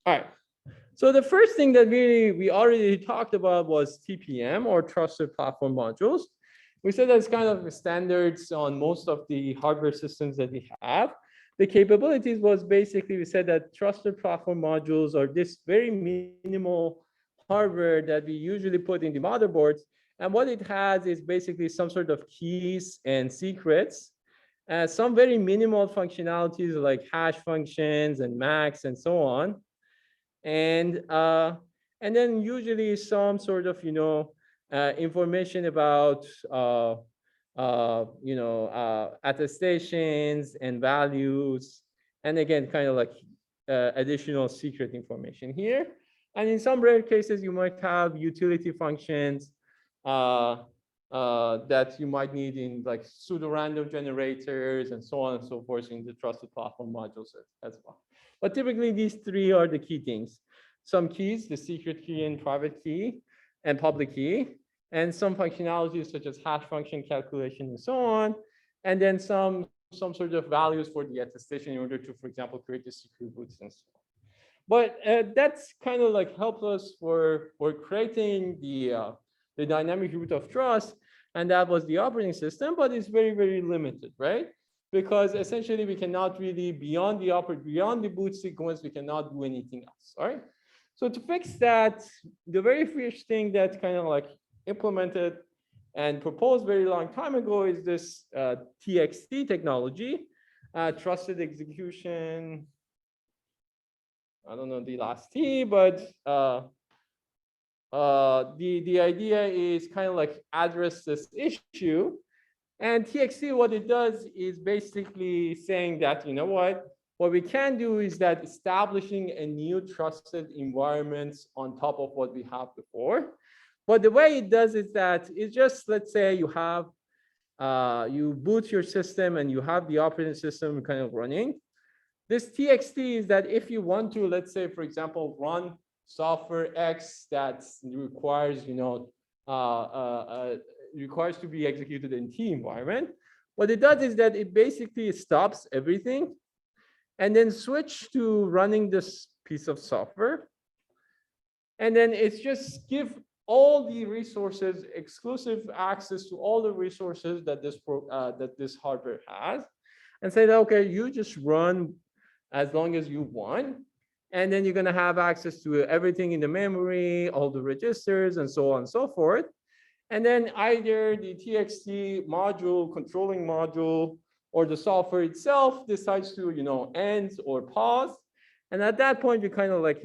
All right. So the first thing that we already talked about was TPM, or Trusted Platform Modules. we said that's kind of the standards on most of the hardware systems that we have. The capabilities was basically, we said that trusted platform modules are this very minimal hardware that we usually put in the motherboards. And what it has is basically some sort of keys and secrets, some very minimal functionalities like hash functions and max and so on. And then usually some sort of, information about, attestations and values. And again, kind of like additional secret information here. And in some rare cases, you might have utility functions that you might need in like pseudo-random generators and so on and so forth in the trusted platform modules as well. But typically, these three are the key things. Some keys, the secret key and private key and public key, and some functionalities such as hash function calculation and so on. And then some sort of values for the attestation in order to, for example, create the secret roots and so on. But that's kind of like helps us for creating the dynamic root of trust. And that was the operating system, but it's very, very limited, right? Because essentially we cannot really, beyond the boot sequence, we cannot do anything else, all right? So to fix that, the very first thing that's kind of like implemented and proposed very long time ago is this TXT technology, trusted execution. I don't know the last T, but the idea is kind of like address this issue. And TXT, what it does is basically saying that, you know what we can do is that establishing a new trusted environment on top of what we have before. But the way it does is that it's just, let's say you have, you boot your system and you have the operating system kind of running. This TXT is that if you want to, let's say, for example, run software X that requires, requires to be executed in T environment. What it does is that it basically stops everything and then switch to running this piece of software. And then it's just give all the resources, exclusive access to all the resources that this hardware has, and say that, okay, you just run as long as you want. And then you're going to have access to everything in the memory, all the registers, and so on and so forth. And then either the TXT module, controlling module, or the software itself decides to, end or pause. And at that point, you kind of like,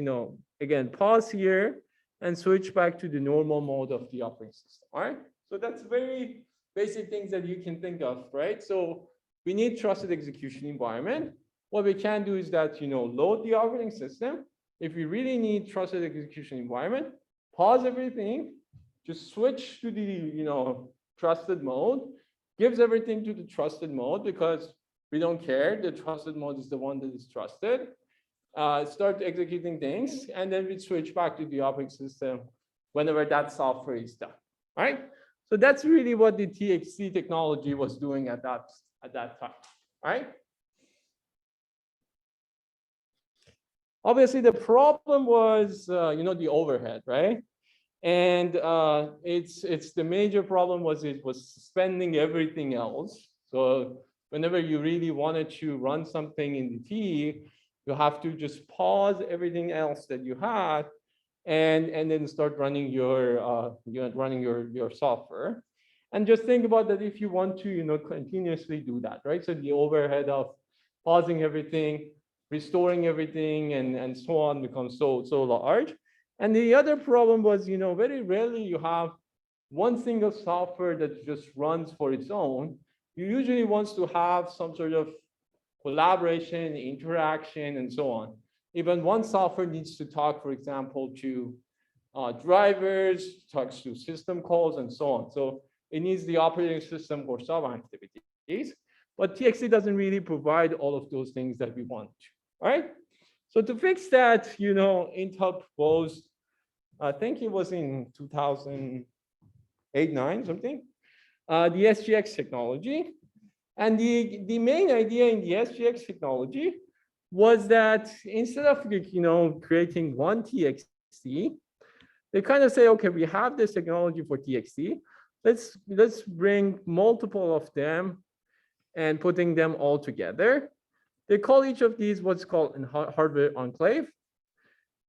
again, pause here and switch back to the normal mode of the operating system. All right. So that's very basic things that you can think of, right? So we need trusted execution environment. What we can do is that, load the operating system. If we really need trusted execution environment, pause everything, just switch to the, trusted mode, gives everything to the trusted mode because we don't care. The trusted mode is the one that is trusted. Start executing things, and then we switch back to the operating system whenever that software is done. All right. So that's really what the TXT technology was doing at that time. All right. Obviously, the problem was, the overhead, right? And it's the major problem was it was suspending everything else. So whenever you really wanted to run something in the T, you have to just pause everything else that you had, and then start running your your software. And just think about that if you want to continuously do that, right? So the overhead of pausing everything, restoring everything, and so on becomes so large. And the other problem was, very rarely you have one single software that just runs for its own. You usually want to have some sort of collaboration, interaction, and so on. Even one software needs to talk, for example, to drivers, talks to system calls, and so on. So it needs the operating system for some activities. But TXT doesn't really provide all of those things that we want to. All right. So to fix that, Intel proposed, I think it was in 2008, 9, something, the SGX technology. And the main idea in the SGX technology was that instead of creating one TXT, they kind of say, okay, we have this technology for TXT, let's bring multiple of them and putting them all together. They call each of these what's called a hardware enclave.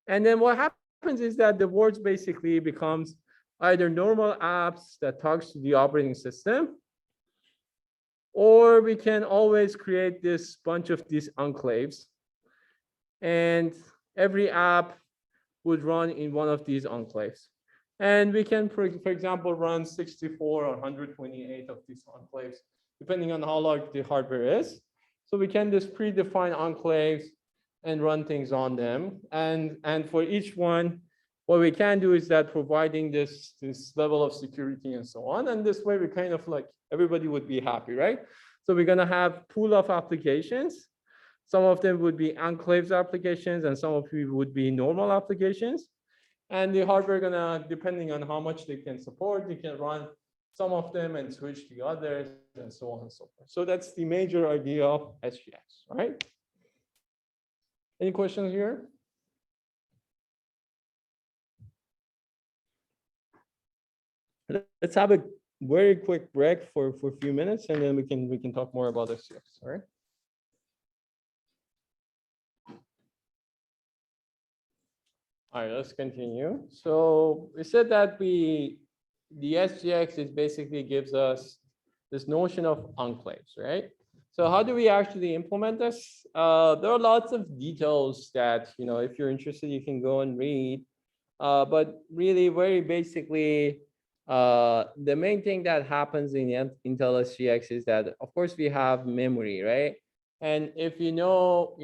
And then what happens is that the words basically becomes either normal apps that talks to the operating system, or we can always create this bunch of these enclaves. And every app would run in one of these enclaves. And we can, for example, run 64 or 128 of these enclaves, depending on how large the hardware is. So we can just predefine enclaves and run things on them. And for each one, what we can do is that providing this level of security and so on. And this way we kind of like, everybody would be happy, right? So we're gonna have pool of applications. Some of them would be enclaves applications and some of them would be normal applications. And the hardware gonna, depending on how much they can support, they can run some of them and switch to others and so on and so forth. So that's the major idea of SGX, right? Any questions here? Let's have a very quick break for a few minutes and then we can talk more about SGX, all right? All right, let's continue. So we said that the SGX is basically gives us this notion of enclaves, right? So how do we actually implement this? There are lots of details that, you know, if you're interested, you can go and read. But really, very basically, the main thing that happens in Intel SGX is that, of course, we have memory, right? And if you know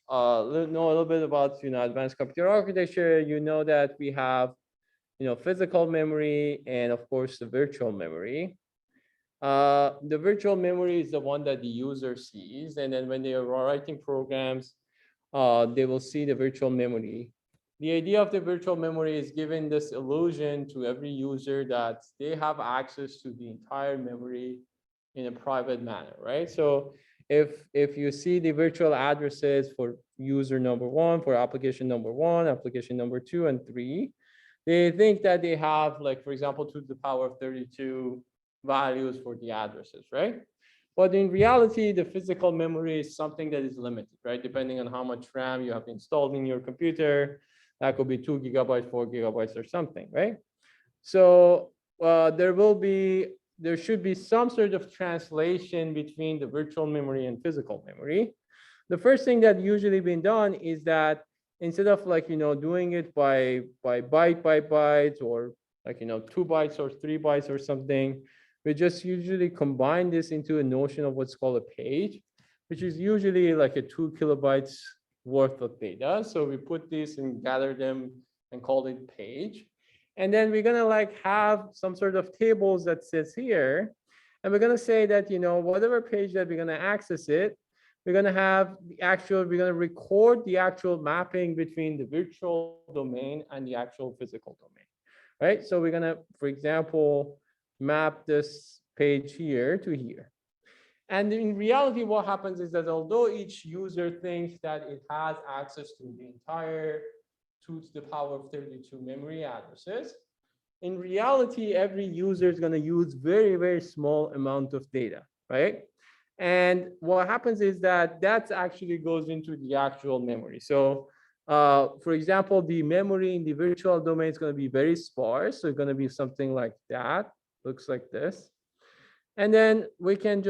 a little bit about, advanced computer architecture, you know that we have, physical memory and of course the virtual memory. The virtual memory is the one that the user sees, and then when they are writing programs, they will see the virtual memory. The idea of the virtual memory is giving this illusion to every user that they have access to the entire memory in a private manner, right? So if you see the virtual addresses for user number one, for application number one, application number 2 and 3, they think that they have, like, for example, to the power of 32 values for the addresses, right? But in reality, the physical memory is something that is limited, right? Depending on how much RAM you have installed in your computer, that could be 2 gigabytes, 4 gigabytes or something, right? So there should be some sort of translation between the virtual memory and physical memory. The first thing that usually been done is that instead of doing it by bytes or 2 bytes or 3 bytes or something, we just usually combine this into a notion of what's called a page, which is usually like a 2 kilobytes worth of data. So we put this and gather them and call it page. And then we're gonna have some sort of tables that sits here. And we're gonna say that, whatever page that we're gonna access it, we're gonna record the actual mapping between the virtual domain and the actual physical domain, right? So we're gonna, for example, map this page here to here. And in reality, what happens is that although each user thinks that it has access to the entire 2 to the power of 32 memory addresses, in reality, every user is going to use very, very small amount of data, right? And what happens is that actually goes into the actual memory. So for example, the memory in the virtual domain is going to be very sparse. So it's going to be something like that, looks like this. And then we can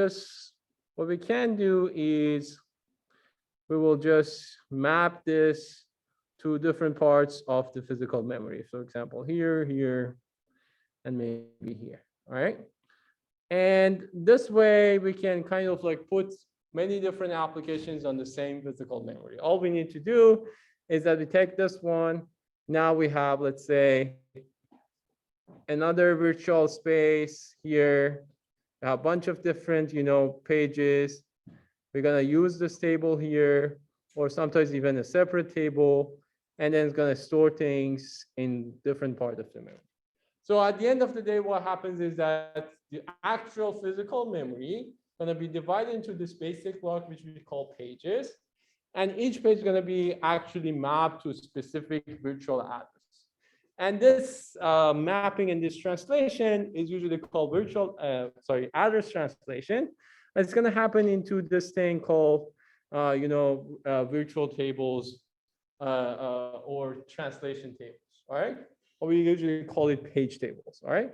what we can do is we will just map this to different parts of the physical memory. For example, here, here, and maybe here, all right? And this way we can kind of put many different applications on the same physical memory. All we need to do is that we take this one. Now we have, let's say, another virtual space here, a bunch of different, pages. We're gonna use this table here, or sometimes even a separate table, and then it's gonna store things in different part of the memory. So at the end of the day, what happens is that the actual physical memory is gonna be divided into this basic block, which we call pages, and each page is gonna be actually mapped to a specific virtual address. And this mapping and this translation is usually called address translation. It's going to happen into this thing called, virtual tables or translation tables, all right? Or we usually call it page tables, all right?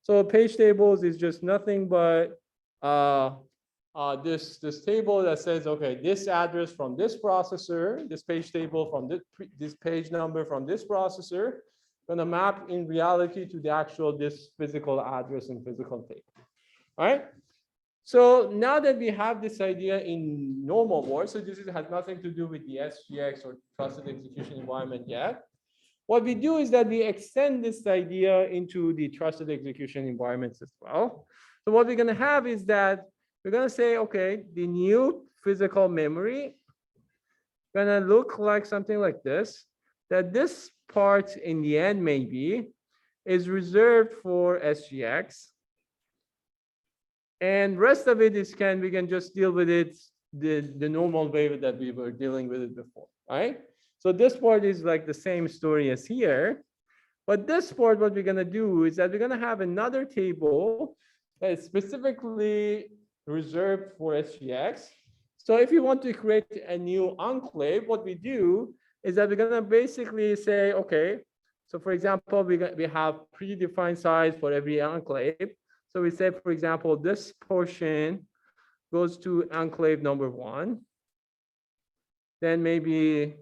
So page tables is just nothing but this table that says, okay, this address from this processor, this page table from this page number from this processor, gonna map in reality to the actual this physical address and physical table. All right. So now that we have this idea in normal words, so this has nothing to do with the SGX or trusted execution environment yet. What we do is that we extend this idea into the trusted execution environments as well. So what we're going to have is that we're going to say, okay, the new physical memory going to look like something like this, that this part in the end maybe is reserved for SGX. And rest of it is we can just deal with it the normal way that we were dealing with it before, right? So this part is like the same story as here. But this part, what we're going to do is that we're going to have another table that is specifically reserved for SGX. So if you want to create a new enclave, what we do is that we're going to basically say, okay, so for example, we have predefined size for every enclave. So we say, for example, this portion goes to enclave number 1. Then maybe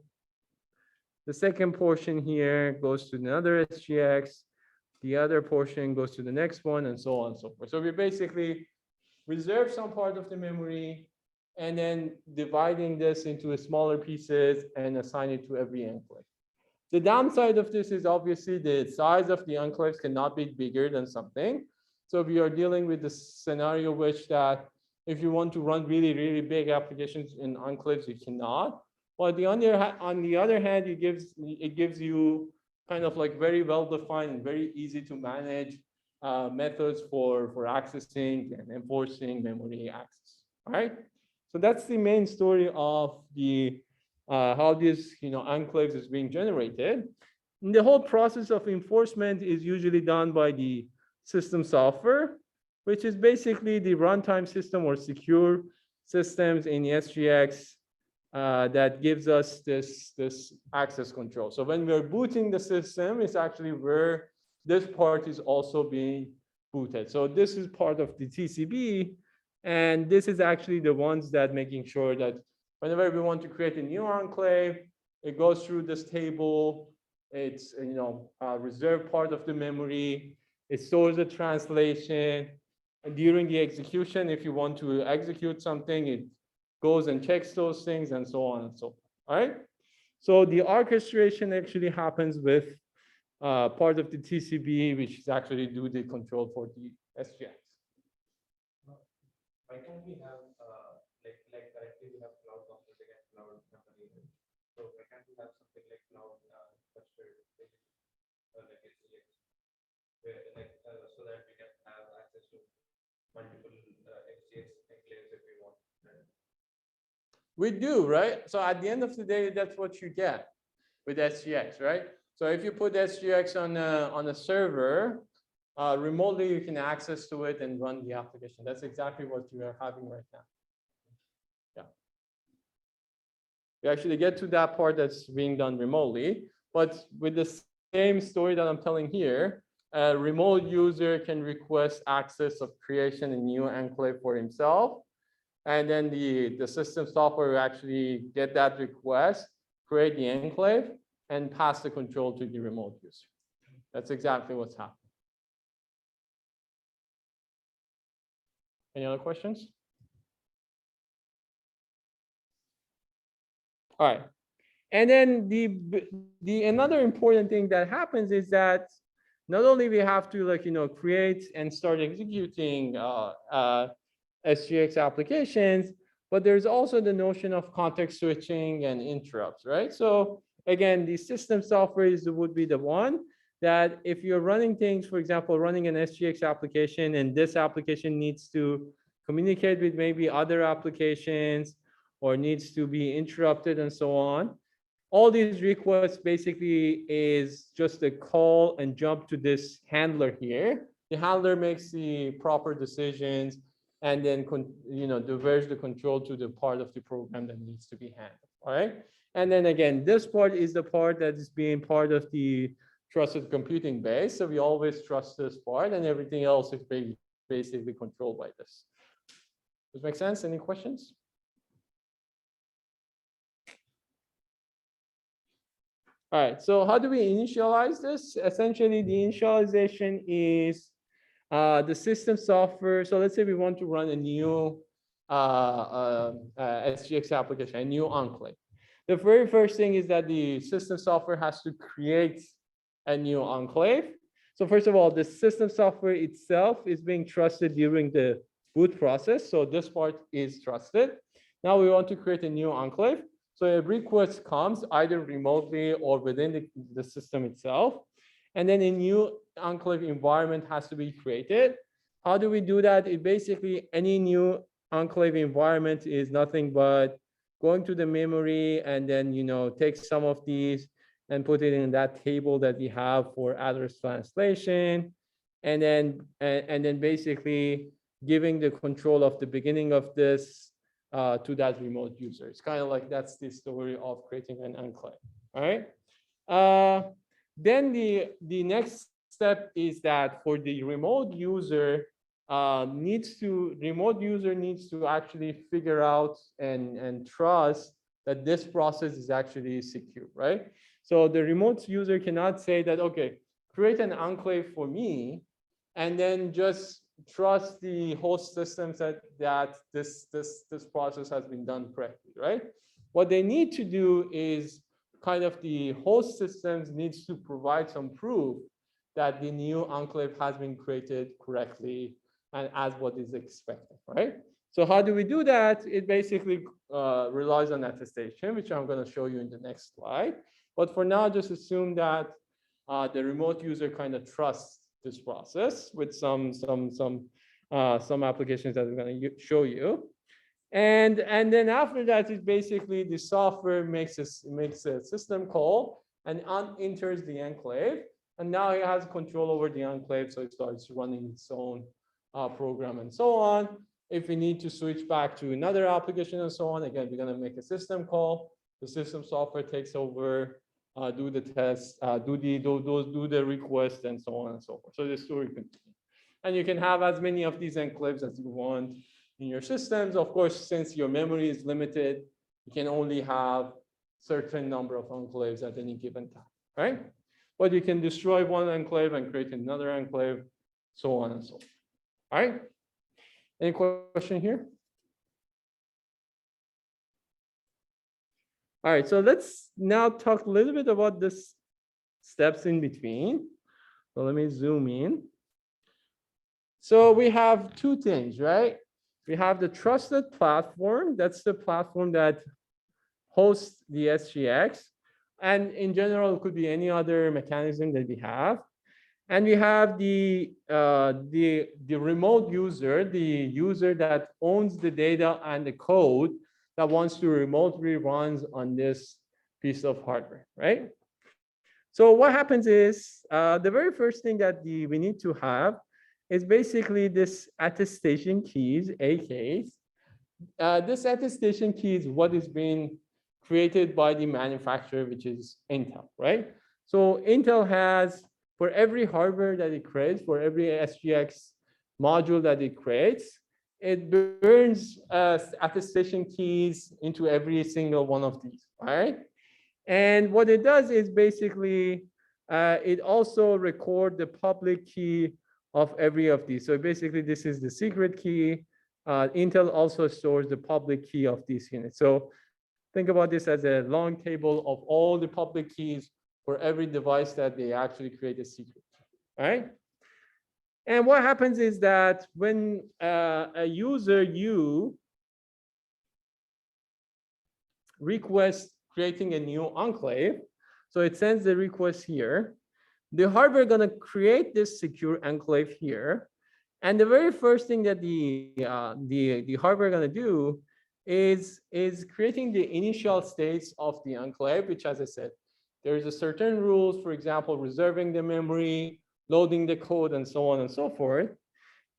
the second portion here goes to another SGX. The other portion goes to the next one, and so on and so forth. So we basically reserve some part of the memory and then dividing this into smaller pieces and assign it to every enclave. The downside of this is obviously the size of the enclaves cannot be bigger than something. So we are dealing with the scenario which that if you want to run really, really big applications in enclaves, you cannot. But on the other hand, it gives you kind of like very well-defined and very easy to manage methods for accessing and enforcing memory access. All right. So that's the main story of the how this enclaves is being generated. And the whole process of enforcement is usually done by the system software, which is basically the runtime system or secure systems in SGX that gives us this access control. So when we're booting the system, it's actually where this part is also being booted. So this is part of the TCB, and this is actually the ones that making sure that whenever we want to create a new enclave, it goes through this table. It's a reserved part of the memory. It stores a translation. And during the execution, if you want to execute something, it goes and checks those things and so on and so forth. All right. So the orchestration actually happens with part of the TCB, which is actually do the control for the SGX. Why can't we have like currently we have cloud computing and cloud memory? So why can't we have something like cloud cluster like SGX, where so that we can have access to multiple SGX enclaves if we want. We do, right? So at the end of the day, that's what you get with SGX, right? So if you put SGX on a server, remotely you can access to it and run the application. That's exactly what you are having right now. Yeah. We actually get to that part that's being done remotely, but with the same story that I'm telling here, a remote user can request access of creation a new enclave for himself. And then the system software will actually get that request, create the enclave, and pass the control to the remote user. That's exactly what's happening. Any other questions? All right. And then the another important thing that happens is that not only we have to create and start executing SGX applications, but there's also the notion of context switching and interrupts, right? So again, the system software would be the one that if you're running things, for example, running an SGX application and this application needs to communicate with maybe other applications or needs to be interrupted and so on, all these requests basically is just a call and jump to this handler here. The handler makes the proper decisions and then diverts the control to the part of the program that needs to be handled. All right. And then again, this part is the part that is being part of the trusted computing base. So we always trust this part, and everything else is basically controlled by this. Does it make sense? Any questions? All right, so how do we initialize this? Essentially, the initialization is the system software. So let's say we want to run a new SGX application, a new enclave. The very first thing is that the system software has to create a new enclave. So first of all, the system software itself is being trusted during the boot process. So this part is trusted. Now we want to create a new enclave. So a request comes either remotely or within the system itself. And then a new enclave environment has to be created. How do we do that? It basically, any new enclave environment is nothing but going to the memory and then, take some of these and put it in that table that we have for address translation. And then basically giving the control of the beginning of this to that remote user. It's kind of like that's the story of creating an enclave. All right. Then the next step is that for the remote user needs to actually figure out and trust that this process is actually secure, right? So the remote user cannot say that, okay, create an enclave for me, and then just trust the host systems that this process has been done correctly, right? What they need to do is kind of the host systems needs to provide some proof that the new enclave has been created correctly and as what is expected, right? So how do we do that? It basically relies on attestation, which I'm going to show you in the next slide. But for now, just assume that the remote user kind of trusts this process with some applications that we're going to show you. And then after that, is basically the software makes a system call and enters the enclave. And now it has control over the enclave, so it starts running its own program and so on. If we need to switch back to another application and so on, again, we're going to make a system call. The system software takes over, do the test, do the request, and so on and so forth. So the story continues. And you can have as many of these enclaves as you want in your systems. Of course, since your memory is limited, you can only have certain number of enclaves at any given time, right? But you can destroy one enclave and create another enclave, so on and so forth. All right. Any question here? All right, so let's now talk a little bit about the steps in between. So let me zoom in. So we have two things, right? We have the trusted platform. That's the platform that hosts the SGX. And in general, it could be any other mechanism that we have. And we have the remote user, the user that owns the data and the code that wants to remotely runs on this piece of hardware, right? So what happens is the very first thing that we need to have is basically this attestation keys, AKs. This attestation key is what is being created by the manufacturer, which is Intel, right? So Intel has, for every hardware that it creates, for every SGX module that it creates, it burns attestation keys into every single one of these, all right? And what it does is basically, it also records the public key of every of these. So basically, this is the secret key. Intel also stores the public key of these units. So think about this as a long table of all the public keys for every device that they actually create a secret key, all right? And what happens is that when a user requests creating a new enclave, so it sends the request here, the hardware gonna create this secure enclave here. And the very first thing that the hardware gonna do is creating the initial states of the enclave, which, as I said, there is a certain rules, for example, reserving the memory, loading the code, and so on and so forth.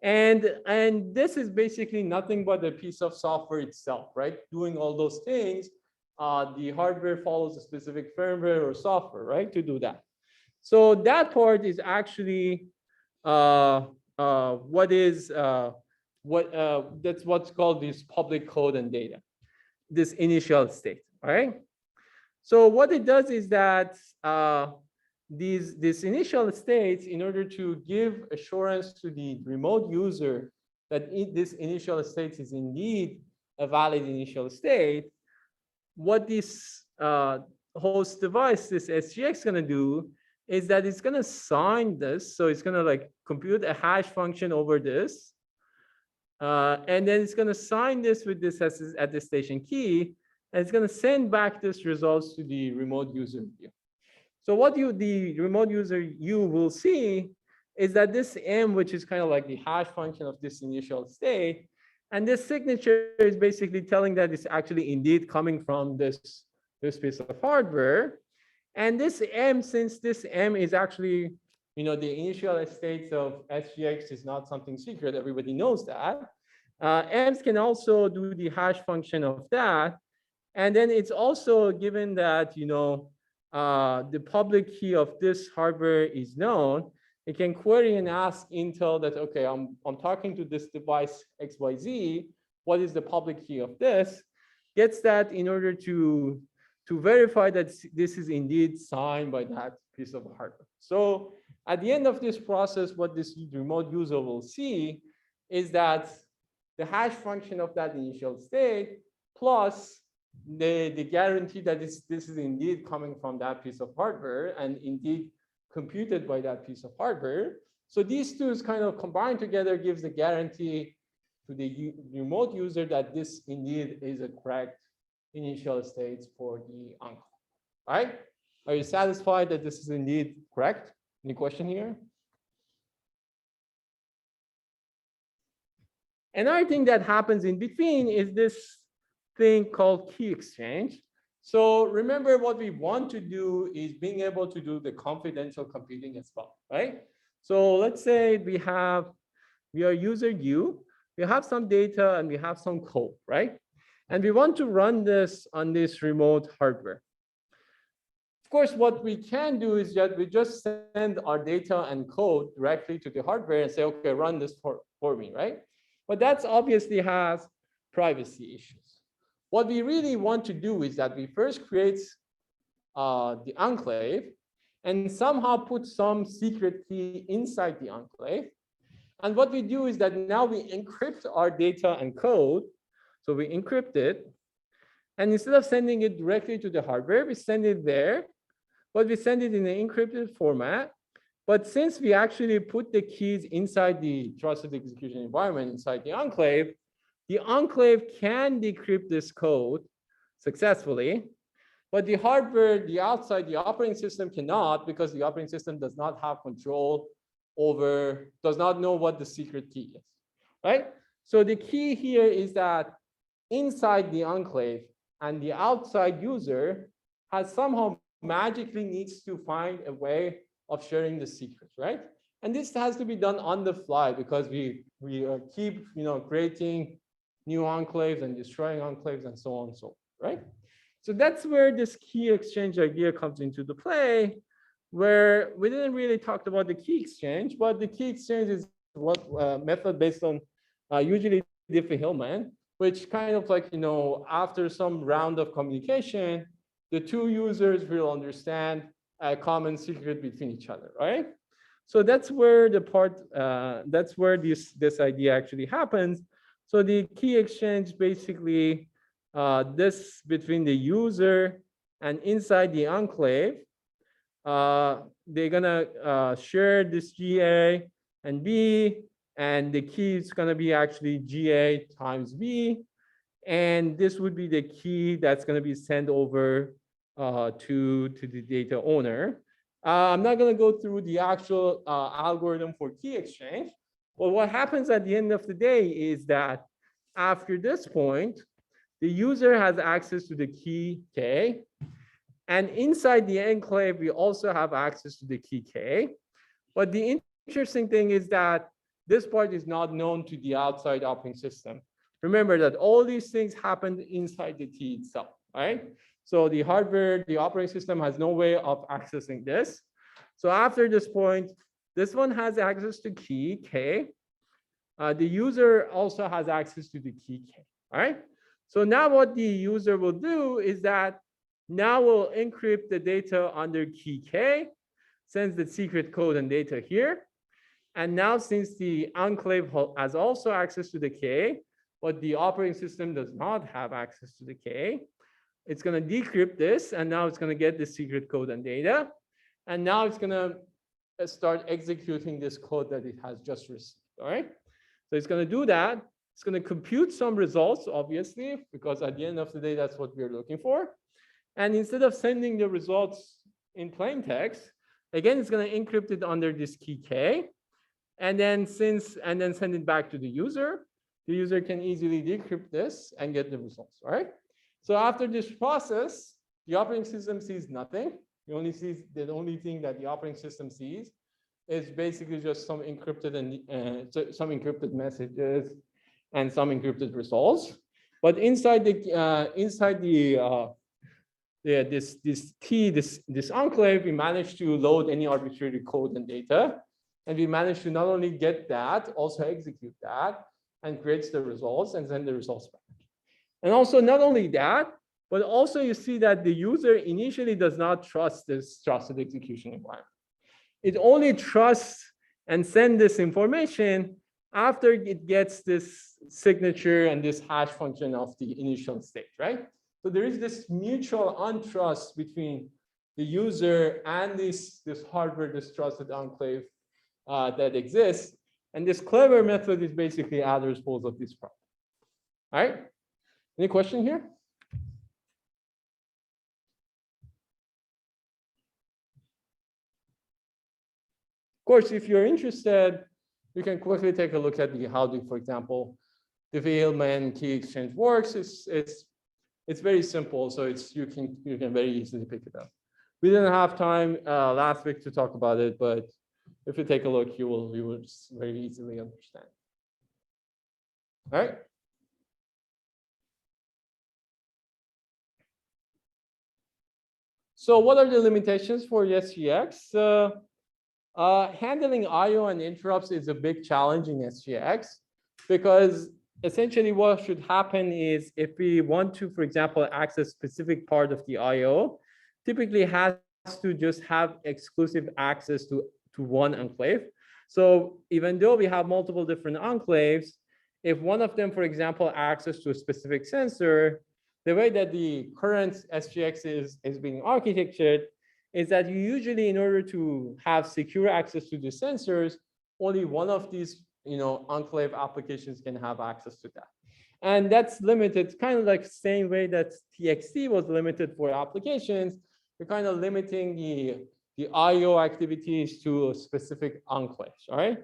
And this is basically nothing but a piece of software itself, right? Doing all those things. The hardware follows a specific firmware or software, right, to do that. So that part is actually that's what's called this public code and data, this initial state, all right? So what it does is that these initial states, in order to give assurance to the remote user that this initial state is indeed a valid initial state, what this host device, this SGX, is going to do is that it's going to sign this. So it's going to like compute a hash function over this. And then it's going to sign this with this attestation key. And it's going to send back this results to the remote user view. So what the remote user you will see is that this M, which is kind of like the hash function of this initial state, and this signature is basically telling that it's actually indeed coming from this piece of hardware. And this M, since this M is actually, the initial states of SGX is not something secret, everybody knows that. M's can also do the hash function of that. And then it's also given that, the public key of this hardware is known, it can query and ask Intel that, okay, I'm talking to this device XYZ, what is the public key of this? Gets that in order to verify that this is indeed signed by that piece of hardware. So at the end of this process, what this remote user will see is that the hash function of that initial state plus the guarantee that this is indeed coming from that piece of hardware and indeed computed by that piece of hardware. So these two kind of combined together gives the guarantee to the remote user that this indeed is a correct initial states for the enclave. All right? Are you satisfied that this is indeed correct? Any question here? Another thing that happens in between is this thing called key exchange. So remember, what we want to do is being able to do the confidential computing as well, right? So let's say we are user U, we have some data and we have some code, right? And we want to run this on this remote hardware. Of course, what we can do is that we just send our data and code directly to the hardware and say, okay, run this for me, right? But that obviously has privacy issues. What we really want to do is that we first create the enclave and somehow put some secret key inside the enclave. And what we do is that now we encrypt our data and code. So we encrypt it. And instead of sending it directly to the hardware, we send it there, but we send it in an encrypted format. But since we actually put the keys inside the trusted execution environment, inside the enclave can decrypt this code successfully, but the hardware, the outside, the operating system cannot, because the operating system does not have control over, does not know what the secret key is, right? So the key here is that inside the enclave and the outside user has somehow magically needs to find a way of sharing the secret, right? And this has to be done on the fly because we keep creating new enclaves and destroying enclaves and so on and so forth, right? So that's where this key exchange idea comes into the play, where we didn't really talk about the key exchange, but the key exchange is what method based on usually Diffie-Hellman, which kind of like, after some round of communication, the two users will understand a common secret between each other, right? So that's where this idea actually happens. So the key exchange basically this between the user and inside the enclave, they're gonna share this GA and B, and the key is gonna be actually GA times B, and this would be the key that's gonna be sent over to the data owner. I'm not gonna go through the actual algorithm for key exchange, but what happens at the end of the day is that after this point, the user has access to the key K. And inside the enclave, we also have access to the key K. But the interesting thing is that this part is not known to the outside operating system. Remember that all these things happened inside the T itself, right? So the hardware, the operating system has no way of accessing this. So after this point, this one has access to key K. The user also has access to the key K, all right? So now what the user will do is that now we'll encrypt the data under key K, sends the secret code and data here. And now since the enclave has also access to the K, but the operating system does not have access to the K, it's going to decrypt this, and now it's going to get the secret code and data. And now it's going to start executing this code that it has just received, all right? So it's going to do that. It's going to compute some results, obviously, because at the end of the day, that's what we're looking for. And instead of sending the results in plain text, again, it's going to encrypt it under this key K. And then send it back to the user. The user can easily decrypt this and get the results, all right? So after this process, the operating system sees nothing. The only thing that the operating system sees is basically just some encrypted some encrypted messages and some encrypted results. But inside this enclave, we managed to load any arbitrary code and data. And we managed to not only get that, also execute that, and creates the results and send the results back. And also not only that, but also you see that the user initially does not trust this trusted execution environment. It only trusts and sends this information after it gets this signature and this hash function of the initial state, right? So there is this mutual untrust between the user and this hardware, this trusted enclave that exists. And this clever method is basically adders both of these problems. All right. Any question here? Of course, if you're interested, you can quickly take a look at for example, the Veilman key exchange works. It's very simple, so you can very easily pick it up. We didn't have time last week to talk about it, but if you take a look, you will very easily understand. All right. So what are the limitations for SGX? Handling I/O and interrupts is a big challenge in SGX because essentially what should happen is if we want to, for example, access specific part of the I/O, typically has to just have exclusive access to one enclave. So even though we have multiple different enclaves, if one of them, for example, access to a specific sensor, the way that the current SGX is being architectured is that you usually, in order to have secure access to the sensors, only one of these enclave applications can have access to that. And that's limited, kind of like the same way that TXT was limited for applications. We're kind of limiting the I/O activities to specific enclaves, all right?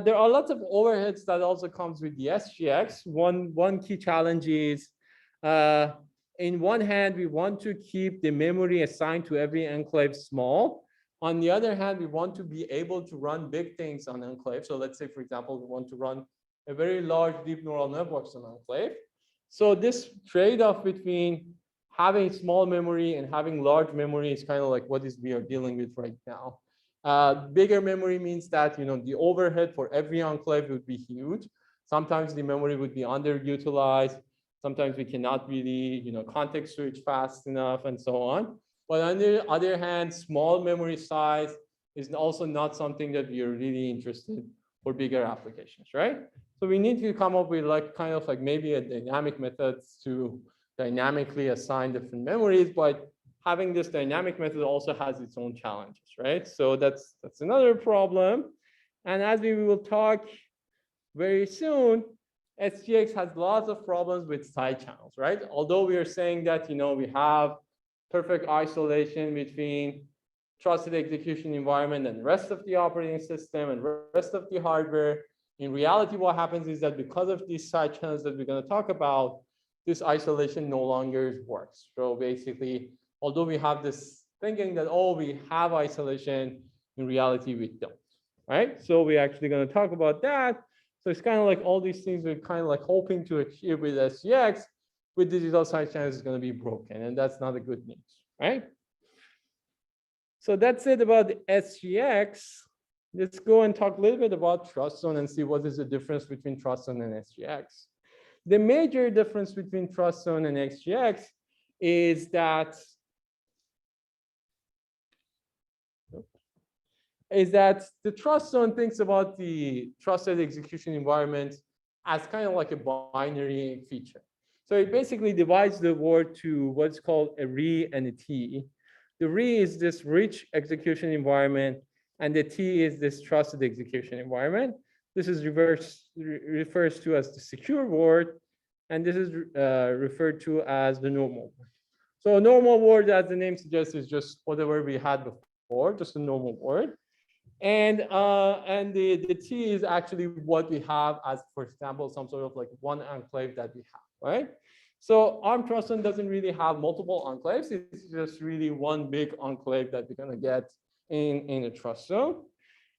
There are lots of overheads that also comes with the SGX. One key challenge is, in one hand, we want to keep the memory assigned to every enclave small. On the other hand, we want to be able to run big things on enclave. So let's say, for example, we want to run a very large deep neural networks on enclave. So this trade-off between having small memory and having large memory is kind of like what we are dealing with right now. Bigger memory means that the overhead for every enclave would be huge. Sometimes the memory would be underutilized. Sometimes we cannot really, context switch fast enough and so on. But on the other hand, small memory size is also not something that we are really interested for bigger applications, right? So we need to come up with maybe a dynamic methods to dynamically assign different memories, but having this dynamic method also has its own challenges, right? So that's another problem. And as we will talk very soon, SGX has lots of problems with side channels, right? Although we are saying that, we have perfect isolation between trusted execution environment and the rest of the operating system and rest of the hardware. In reality, what happens is that because of these side channels that we're going to talk about, this isolation no longer works. So basically, although we have this thinking that, oh, we have isolation, in reality, we don't, right? So we're actually going to talk about that. So it's kind of like all these things we're kind of like hoping to achieve with SGX, with digital side channels is going to be broken, and that's not a good news, right? So that's it about the SGX. Let's go and talk a little bit about trust zone and see what is the difference between trust zone and SGX. The major difference between trust zone and SGX is that the trust zone thinks about the trusted execution environment as kind of like a binary feature. So it basically divides the word to what's called a RE and a T. The RE is this rich execution environment, and the T is this trusted execution environment. This is refers to as the secure word, and this is referred to as the normal word. So a normal word, as the name suggests, is just whatever we had before, just a normal word. And the T is actually what we have as, for example, some sort of like one enclave that we have, right? So ARM Trust Zone doesn't really have multiple enclaves. It's just really one big enclave that we're gonna get in a trust zone.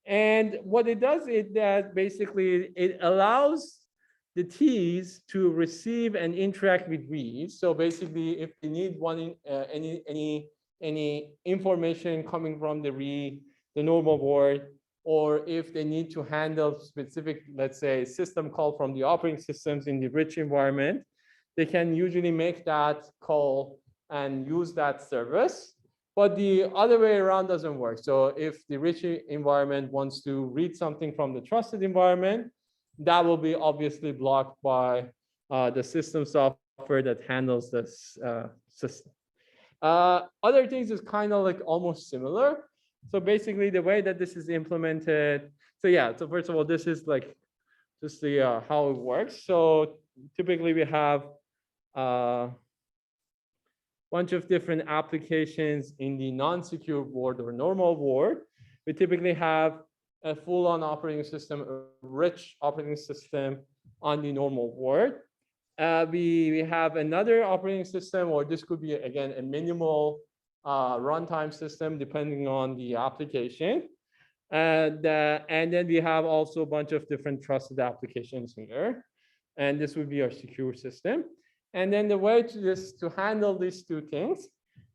And what it does is that basically it allows the T's to receive and interact with V's. So basically, if they need any information coming from the normal word, or if they need to handle specific, let's say, system call from the operating systems in the rich environment, they can usually make that call and use that service. But the other way around doesn't work. So if the rich environment wants to read something from the trusted environment, that will be obviously blocked by the system software that handles this system. Other things is kind of like almost similar. So basically the way that this is implemented, so yeah, so first of all, this is like just the how it works. So typically we have a bunch of different applications in the non-secure world or normal world. We typically have a full-on operating system, a rich operating system on the normal world. We have another operating system, or this could be, again, a minimal runtime system, depending on the application. And then we have also a bunch of different trusted applications here. And this would be our secure system. And then the way to handle these two things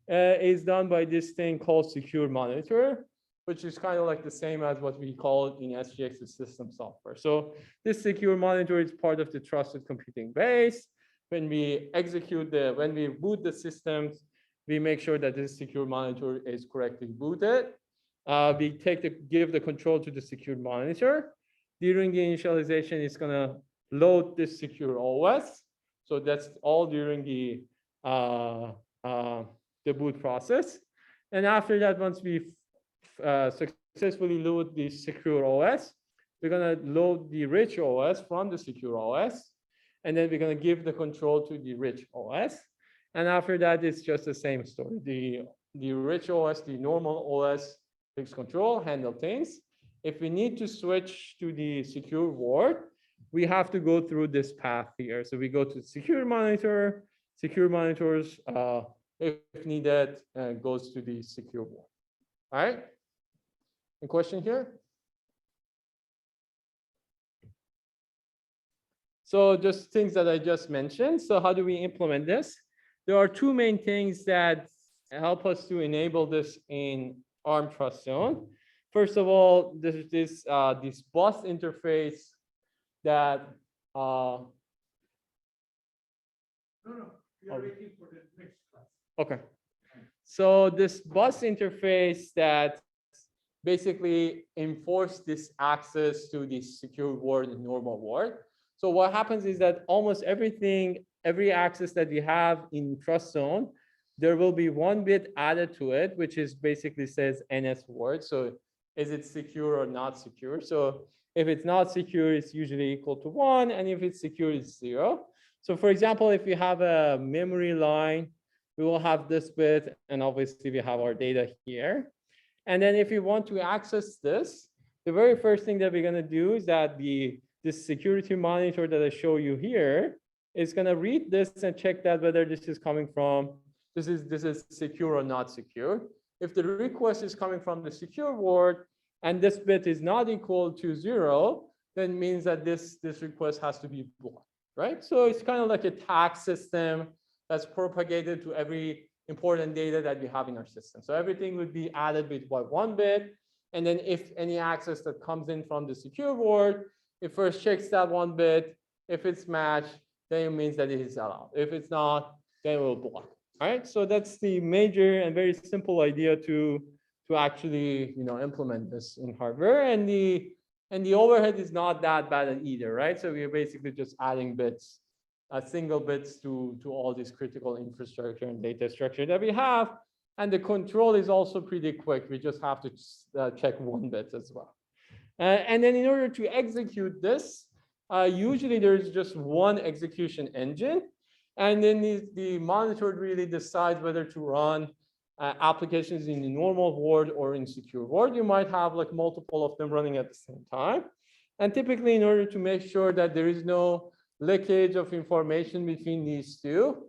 is done by this thing called secure monitor, which is kind of like the same as what we call in SGX's system software. So this secure monitor is part of the trusted computing base. When we when we boot the systems, we make sure that this secure monitor is correctly booted. We give the control to the secure monitor. During the initialization, it's gonna load this secure OS. So that's all during the boot process. And after that, once we successfully load the secure OS, we're gonna load the rich OS from the secure OS. And then we're gonna give the control to the rich OS. And after that, it's just the same story. The rich OS, the normal OS takes control, handle things. If we need to switch to the secure world, we have to go through this path here. So we go to secure monitor, secure monitors, if needed, goes to the secure world. All right. Any question here? So just things that I just mentioned. So how do we implement this? There are two main things that help us to enable this in ARM Trust Zone. First of all, there's this bus interface that we are waiting for the next class. Okay. So this bus interface that basically enforce this access to the secure world and normal world. So what happens is that almost every access that we have in Trust Zone, there will be one bit added to it, which is basically says NS word. So is it secure or not secure? So if it's not secure, it's usually equal to 1. And if it's secure, it's 0. So for example, if we have a memory line, we will have this bit, and obviously we have our data here. And then if you want to access this, the very first thing that we're gonna do is that this security monitor that I show you here it's gonna read this and check that whether this is coming from, this is secure or not secure. If the request is coming from the secure word and this bit is not equal to 0, then it means that this request has to be blocked, right? So it's kind of like a tag system that's propagated to every important data that we have in our system. So everything would be added with by 1 bit. And then if any access that comes in from the secure word, it first checks that 1 bit. If it's matched, then it means that it is allowed. If it's not, then it will block. All right, so that's the major and very simple idea to actually implement this in hardware, and the overhead is not that bad either, right? So we're basically just adding bits, single bits to all this critical infrastructure and data structure that we have, and the control is also pretty quick. We just have to check 1 bit as well, and then in order to execute this, usually there's just one execution engine. And then the monitor really decides whether to run applications in the normal world or in secure world. You might have like multiple of them running at the same time. And typically, in order to make sure that there is no leakage of information between these two,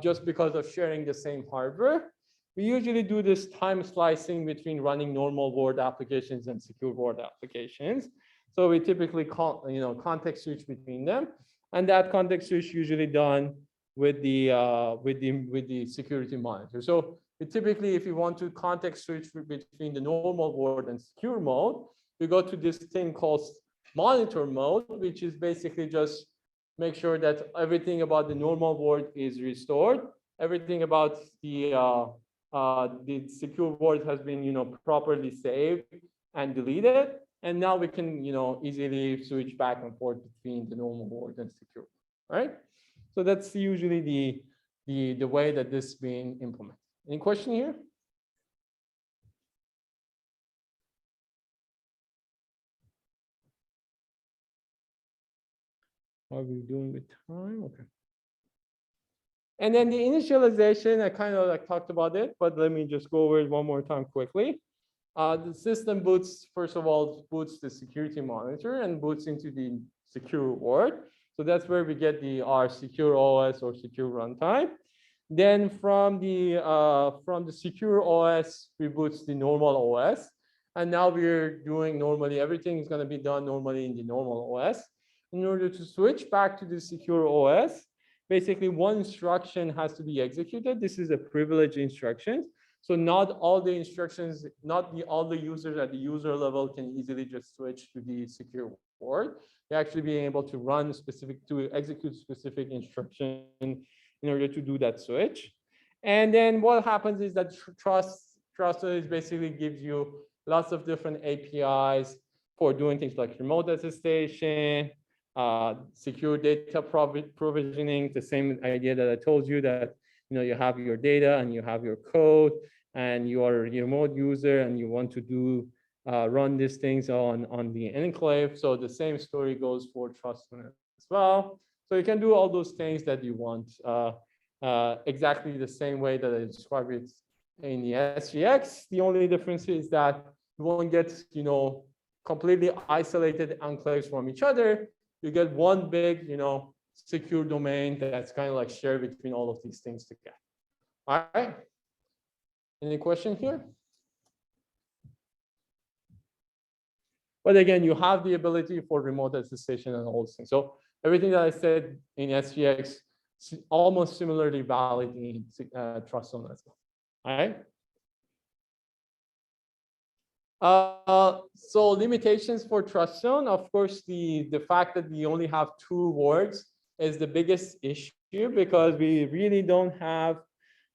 just because of sharing the same hardware, we usually do this time slicing between running normal world applications and secure world applications. So we typically context switch between them. And that context switch usually done with the security monitor. So typically, if you want to context switch between the normal mode and secure mode, we go to this thing called monitor mode, which is basically just make sure that everything about the normal world is restored. Everything about the secure world has been properly saved and deleted. And now we can easily switch back and forth between the normal world and secure, right? So that's usually the way that this is being implemented. Any question here? How are we doing with time? Okay. And then the initialization, I kind of talked about it, but let me just go over it one more time quickly. The system boots, first of all, boots the security monitor and boots into the secure world. So that's where we get our secure OS or secure runtime. Then from the secure OS, we boots the normal OS. And now we're doing normally, everything is going to be done normally in the normal OS. In order to switch back to the secure OS, basically one instruction has to be executed. This is a privileged instruction. So not all the instructions, all the users at the user level can easily just switch to the secure world. They actually being able to execute specific instruction in order to do that switch. And then what happens is that Trust is basically gives you lots of different APIs for doing things like remote attestation, secure data provisioning, the same idea that I told you that you have your data and you have your code and you are a remote user and you want to run these things on the enclave. So the same story goes for Trust as well. So you can do all those things that you want exactly the same way that I described it in the SGX. The only difference is that you won't get completely isolated enclaves from each other. You get one big secure domain that's kind of like shared between all of these things together. All right. Any question here? But again, you have the ability for remote attestation and all those things. So everything that I said in SGX is almost similarly valid in TrustZone as well. All right. So limitations for TrustZone, of course, the fact that we only have 2 words is the biggest issue because we really don't have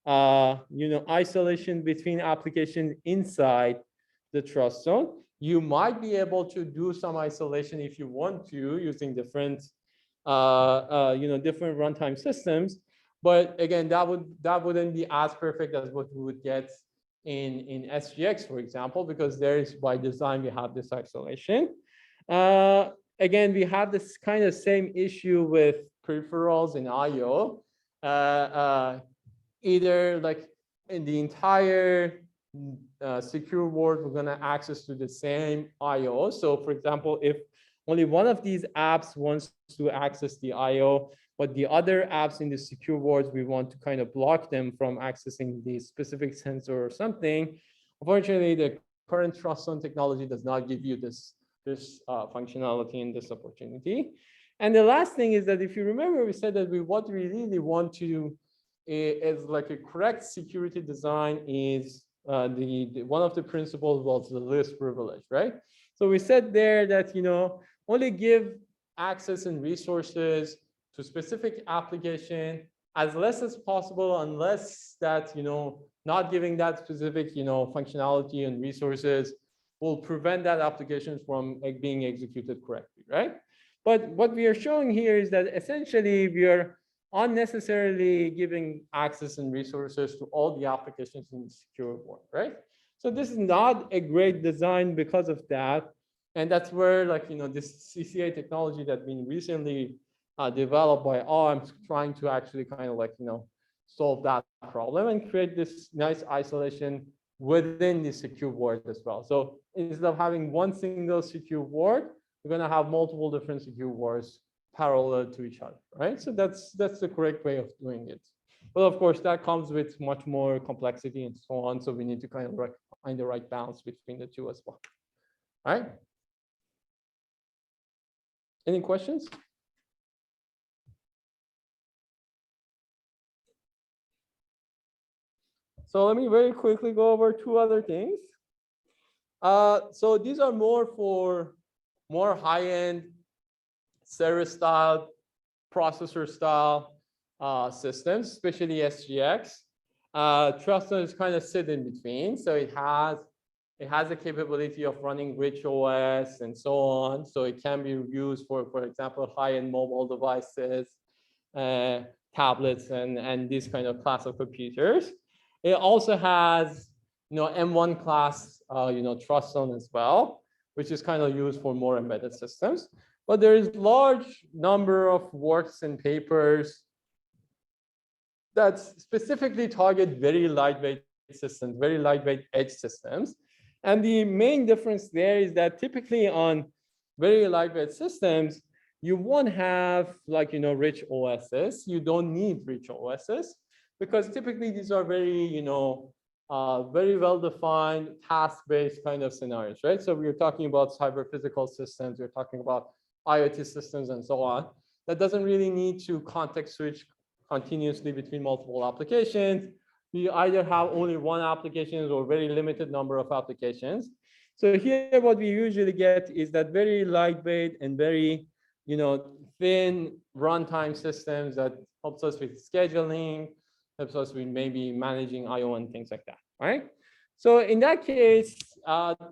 isolation between applications inside the TrustZone. You might be able to do some isolation if you want to using different different runtime systems, but again, that wouldn't be as perfect as what we would get in SGX, for example, because there is by design we have this isolation. Again, we have this kind of same issue with peripherals in I/O. Either like in the entire secure world, we're going to access to the same I/O. So for example, if only one of these apps wants to access the IO, but the other apps in the secure wards, we want to kind of block them from accessing the specific sensor or something. Unfortunately, the current trust zone technology does not give you this functionality and this opportunity. And the last thing is that if you remember, we said that what we really want to do is like a correct security design is one of the principles was the least privilege, right? So we said there that, only give access and resources to specific application as less as possible, unless that, not giving that specific, functionality and resources will prevent that application from being executed correctly, right? But what we are showing here is that essentially we are unnecessarily giving access and resources to all the applications in the secure world, right? So this is not a great design because of that. And that's where this CCA technology that's been recently developed by ARM trying to actually kind of solve that problem and create this nice isolation within the secure ward as well. So instead of having one single secure ward, we're going to have multiple different secure wards parallel to each other, right? So that's the correct way of doing it. But of course, that comes with much more complexity and so on. So we need to kind of find the right balance between the two as well. All right. Any questions? So let me very quickly go over two other things. So these are more high-end server style, processor style systems, especially SGX. Trust Zone is kind of sit in between. So it has the capability of running rich OS and so on. So it can be used for example, high-end mobile devices, tablets, and this kind of class of computers. It also has, M1 class, Trust Zone as well, which is kind of used for more embedded systems. But there is large number of works and papers that specifically target very lightweight systems, very lightweight edge systems. And the main difference there is that typically on very lightweight systems, you won't have rich OSs. You don't need rich OSs because typically these are very, very well-defined task-based kind of scenarios, right? So we're talking about cyber physical systems, we're talking about IoT systems and so on. That doesn't really need to context switch continuously between multiple applications. You either have only one application or very limited number of applications. So here, what we usually get is that very lightweight and very, thin runtime systems that helps us with scheduling, helps us with maybe managing IO and things like that, right? So in that case,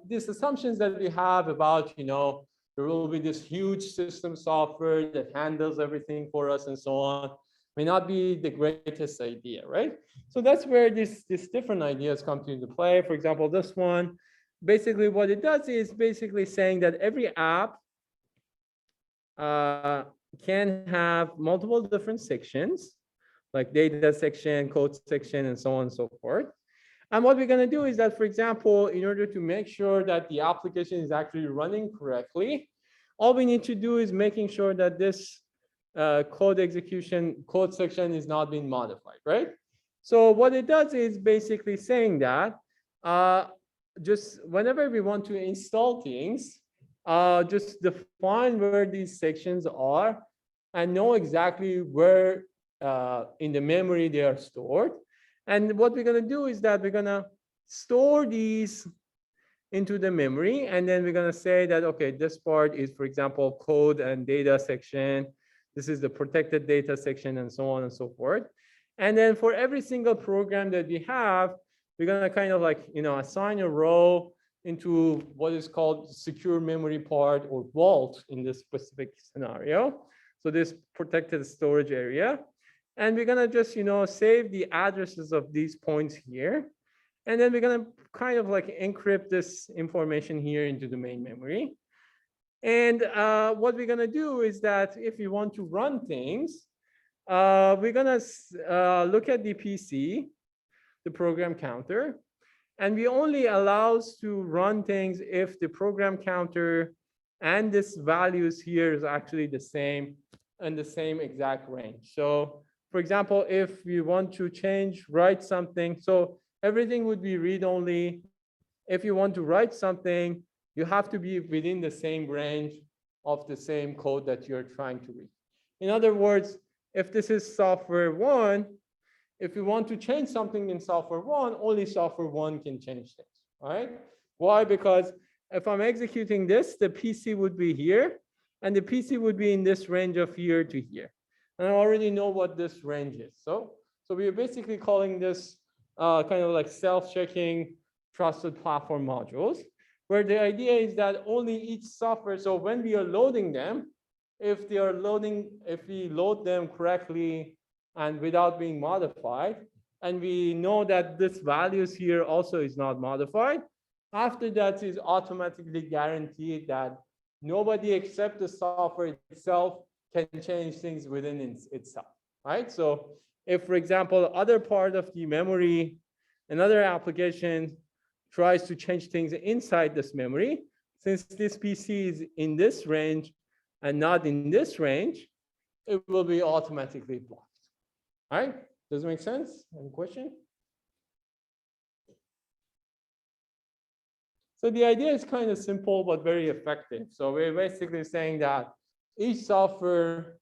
these assumptions that we have about, there will be this huge system software that handles everything for us and so on, may not be the greatest idea, right? So that's where these different ideas come into play. For example, this one, basically what it does is basically saying that every app can have multiple different sections, like data section, code section, and so on and so forth. And what we're going to do is that, for example, in order to make sure that the application is actually running correctly, all we need to do is making sure that this code section is not being modified, right? So what it does is basically saying that just whenever we want to install things, just define where these sections are and know exactly where in the memory they are stored. And what we're going to do is that we're going to store these into the memory. And then we're going to say that, okay, this part is, for example, code and data section. This is the protected data section and so on and so forth. And then for every single program that we have, we're going to kind of assign a row into what is called secure memory part or vault in this specific scenario. So this protected storage area. And we're going to just, save the addresses of these points here. And then we're going to kind of encrypt this information here into the main memory. And what we're going to do is that if we want to run things, we're going to look at the PC, the program counter, and we only allows to run things if the program counter and this values here is actually the same and the same exact range. So for example, if you want to write something, so everything would be read-only. If you want to write something, you have to be within the same range of the same code that you're trying to read. In other words, if this is software 1, if you want to change something in software 1, only software 1 can change things, right? Why? Because if I'm executing this, the PC would be here, and the PC would be in this range of here to here. And I already know what this range is. So we are basically calling this kind of like self-checking trusted platform modules, where the idea is that only each software, so when we are loading them, if we load them correctly and without being modified, and we know that this values here also is not modified, after that is automatically guaranteed that nobody except the software itself can change things within itself, right? So if, for example, other part of the memory, another application tries to change things inside this memory, since this PC is in this range and not in this range, it will be automatically blocked. All right, does it make sense? Any question? So the idea is kind of simple, but very effective. So we're basically saying that each software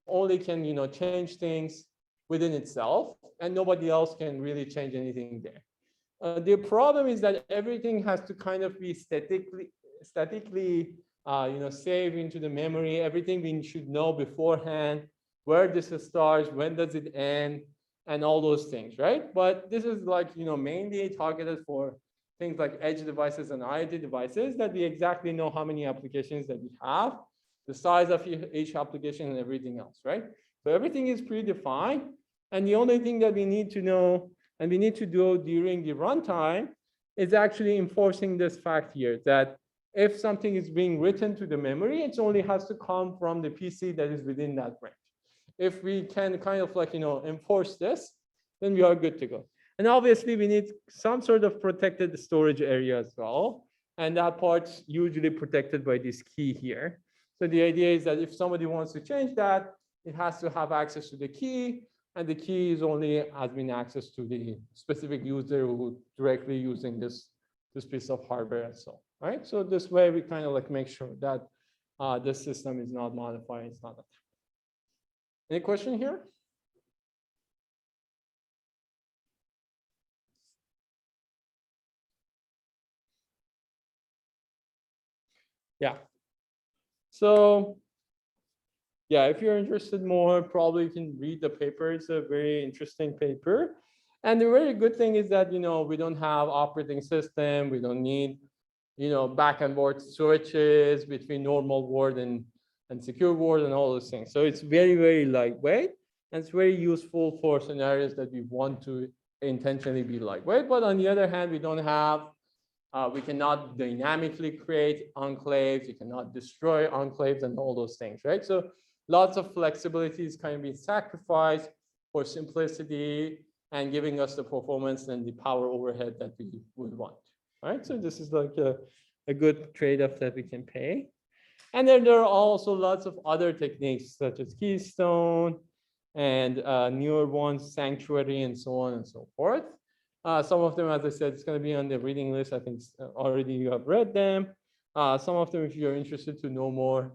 only can, change things within itself, and nobody else can really change anything there. The problem is that everything has to kind of be statically saved into the memory. Everything we should know beforehand, where this starts, when does it end, and all those things, right? But this is like, mainly targeted for things like edge devices and IoT devices that we exactly know how many applications that we have, the size of each application and everything else, right? So everything is predefined. And the only thing that we need to know and we need to do during the runtime is actually enforcing this fact here that if something is being written to the memory, it only has to come from the PC that is within that range. If we can kind of like, enforce this, then we are good to go. And obviously we need some sort of protected storage area as well. And that part's usually protected by this key here. So the idea is that if somebody wants to change that, it has to have access to the key, and the key is only has been access to the specific user who directly using this piece of hardware and so on, right? So this way we kind of like make sure that this system is not modified, it's not attacked. Any question here? Yeah. So yeah, if you're interested more, probably you can read the paper. It's a very interesting paper. And the very good thing is that, we don't have operating system. We don't need, back and forth switches between normal world and secure world and all those things. So it's very, very lightweight. And it's very useful for scenarios that we want to intentionally be lightweight. But on the other hand, we don't have, we cannot dynamically create enclaves. You cannot destroy enclaves and all those things, right? So lots of flexibility is kind of being sacrificed for simplicity and giving us the performance and the power overhead that we would want, right? So this is like a good trade-off that we can pay. And then there are also lots of other techniques such as Keystone and newer ones, Sanctuary, and so on and so forth. Some of them, as I said, it's going to be on the reading list. I think already you have read them. Some of them, if you're interested to know more,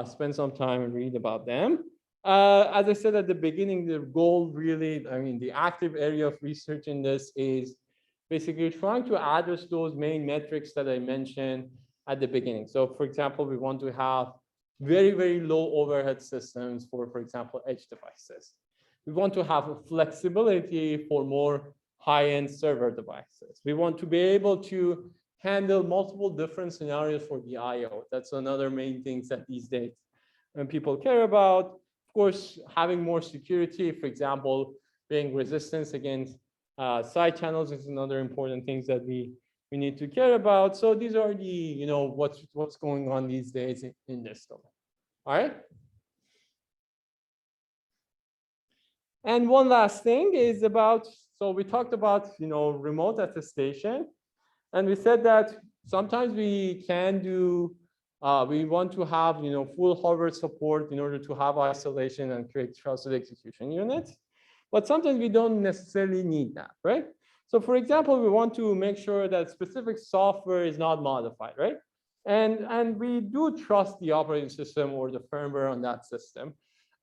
spend some time and read about them. As I said at the beginning, the goal really, the active area of research in this is basically trying to address those main metrics that I mentioned at the beginning. So for example, we want to have very, very low overhead systems for example, edge devices. We want to have flexibility for more high-end server devices. We want to be able to handle multiple different scenarios for the I/O. That's another main thing that these days people care about. Of course, having more security, for example, being resistance against side channels is another important thing that we need to care about. So these are the, what's going on these days in this domain. All right. And one last thing is about, so we talked about, remote attestation. And we said that sometimes we can do We want to have, full hardware support in order to have isolation and create trusted execution units. But sometimes we don't necessarily need that, right? So for example, we want to make sure that specific software is not modified, right? And we do trust the operating system or the firmware on that system.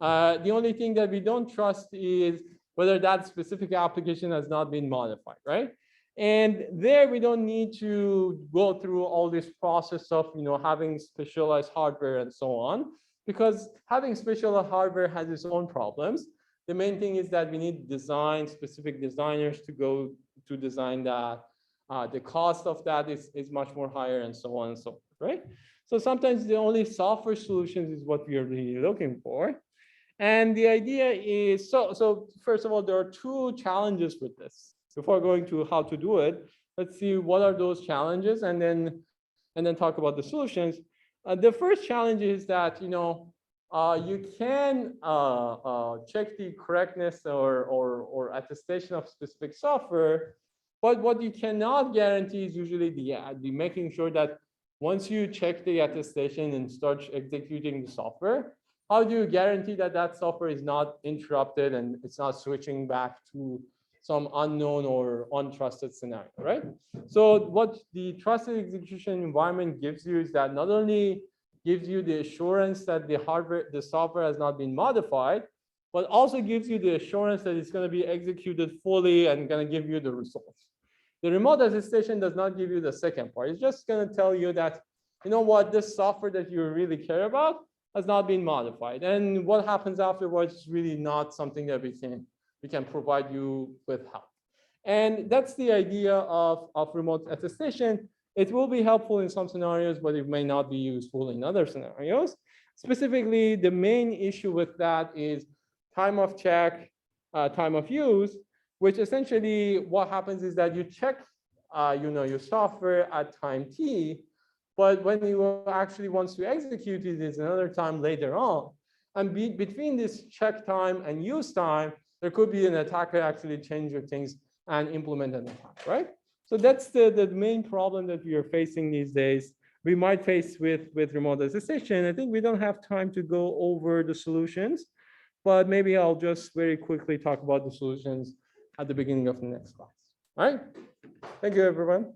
The only thing that we don't trust is whether that specific application has not been modified, right? And there we don't need to go through all this process of having specialized hardware and so on, because having specialized hardware has its own problems. The main thing is that we need specific designers to go to design that. The cost of that is much more higher and so on and so forth, right? So sometimes the only software solutions is what we are really looking for. And the idea is, so first of all, there are two challenges with this. Before going to how to do it, let's see what are those challenges and then talk about the solutions. The first challenge is that, you can check the correctness or attestation of specific software, but what you cannot guarantee is usually the making sure that once you check the attestation and start executing the software, how do you guarantee that that software is not interrupted and it's not switching back to some unknown or untrusted scenario, right? So what the trusted execution environment gives you is that not only gives you the assurance that the software has not been modified, but also gives you the assurance that it's going to be executed fully and going to give you the results. The remote attestation does not give you the second part. It's just going to tell you that, this software that you really care about has not been modified. And what happens afterwards is really not something that we can provide you with help. And that's the idea of remote attestation. It will be helpful in some scenarios, but it may not be useful in other scenarios. Specifically, the main issue with that is time of check, time of use, which essentially what happens is that you check your software at time t, but when you actually want to execute it is another time later on. And between this check time and use time, there could be an attacker actually change your things and implement an attack, right? So that's the main problem that we are facing these days. We might face with remote attestation. I think we don't have time to go over the solutions, but maybe I'll just very quickly talk about the solutions at the beginning of the next class. All right? Thank you, everyone.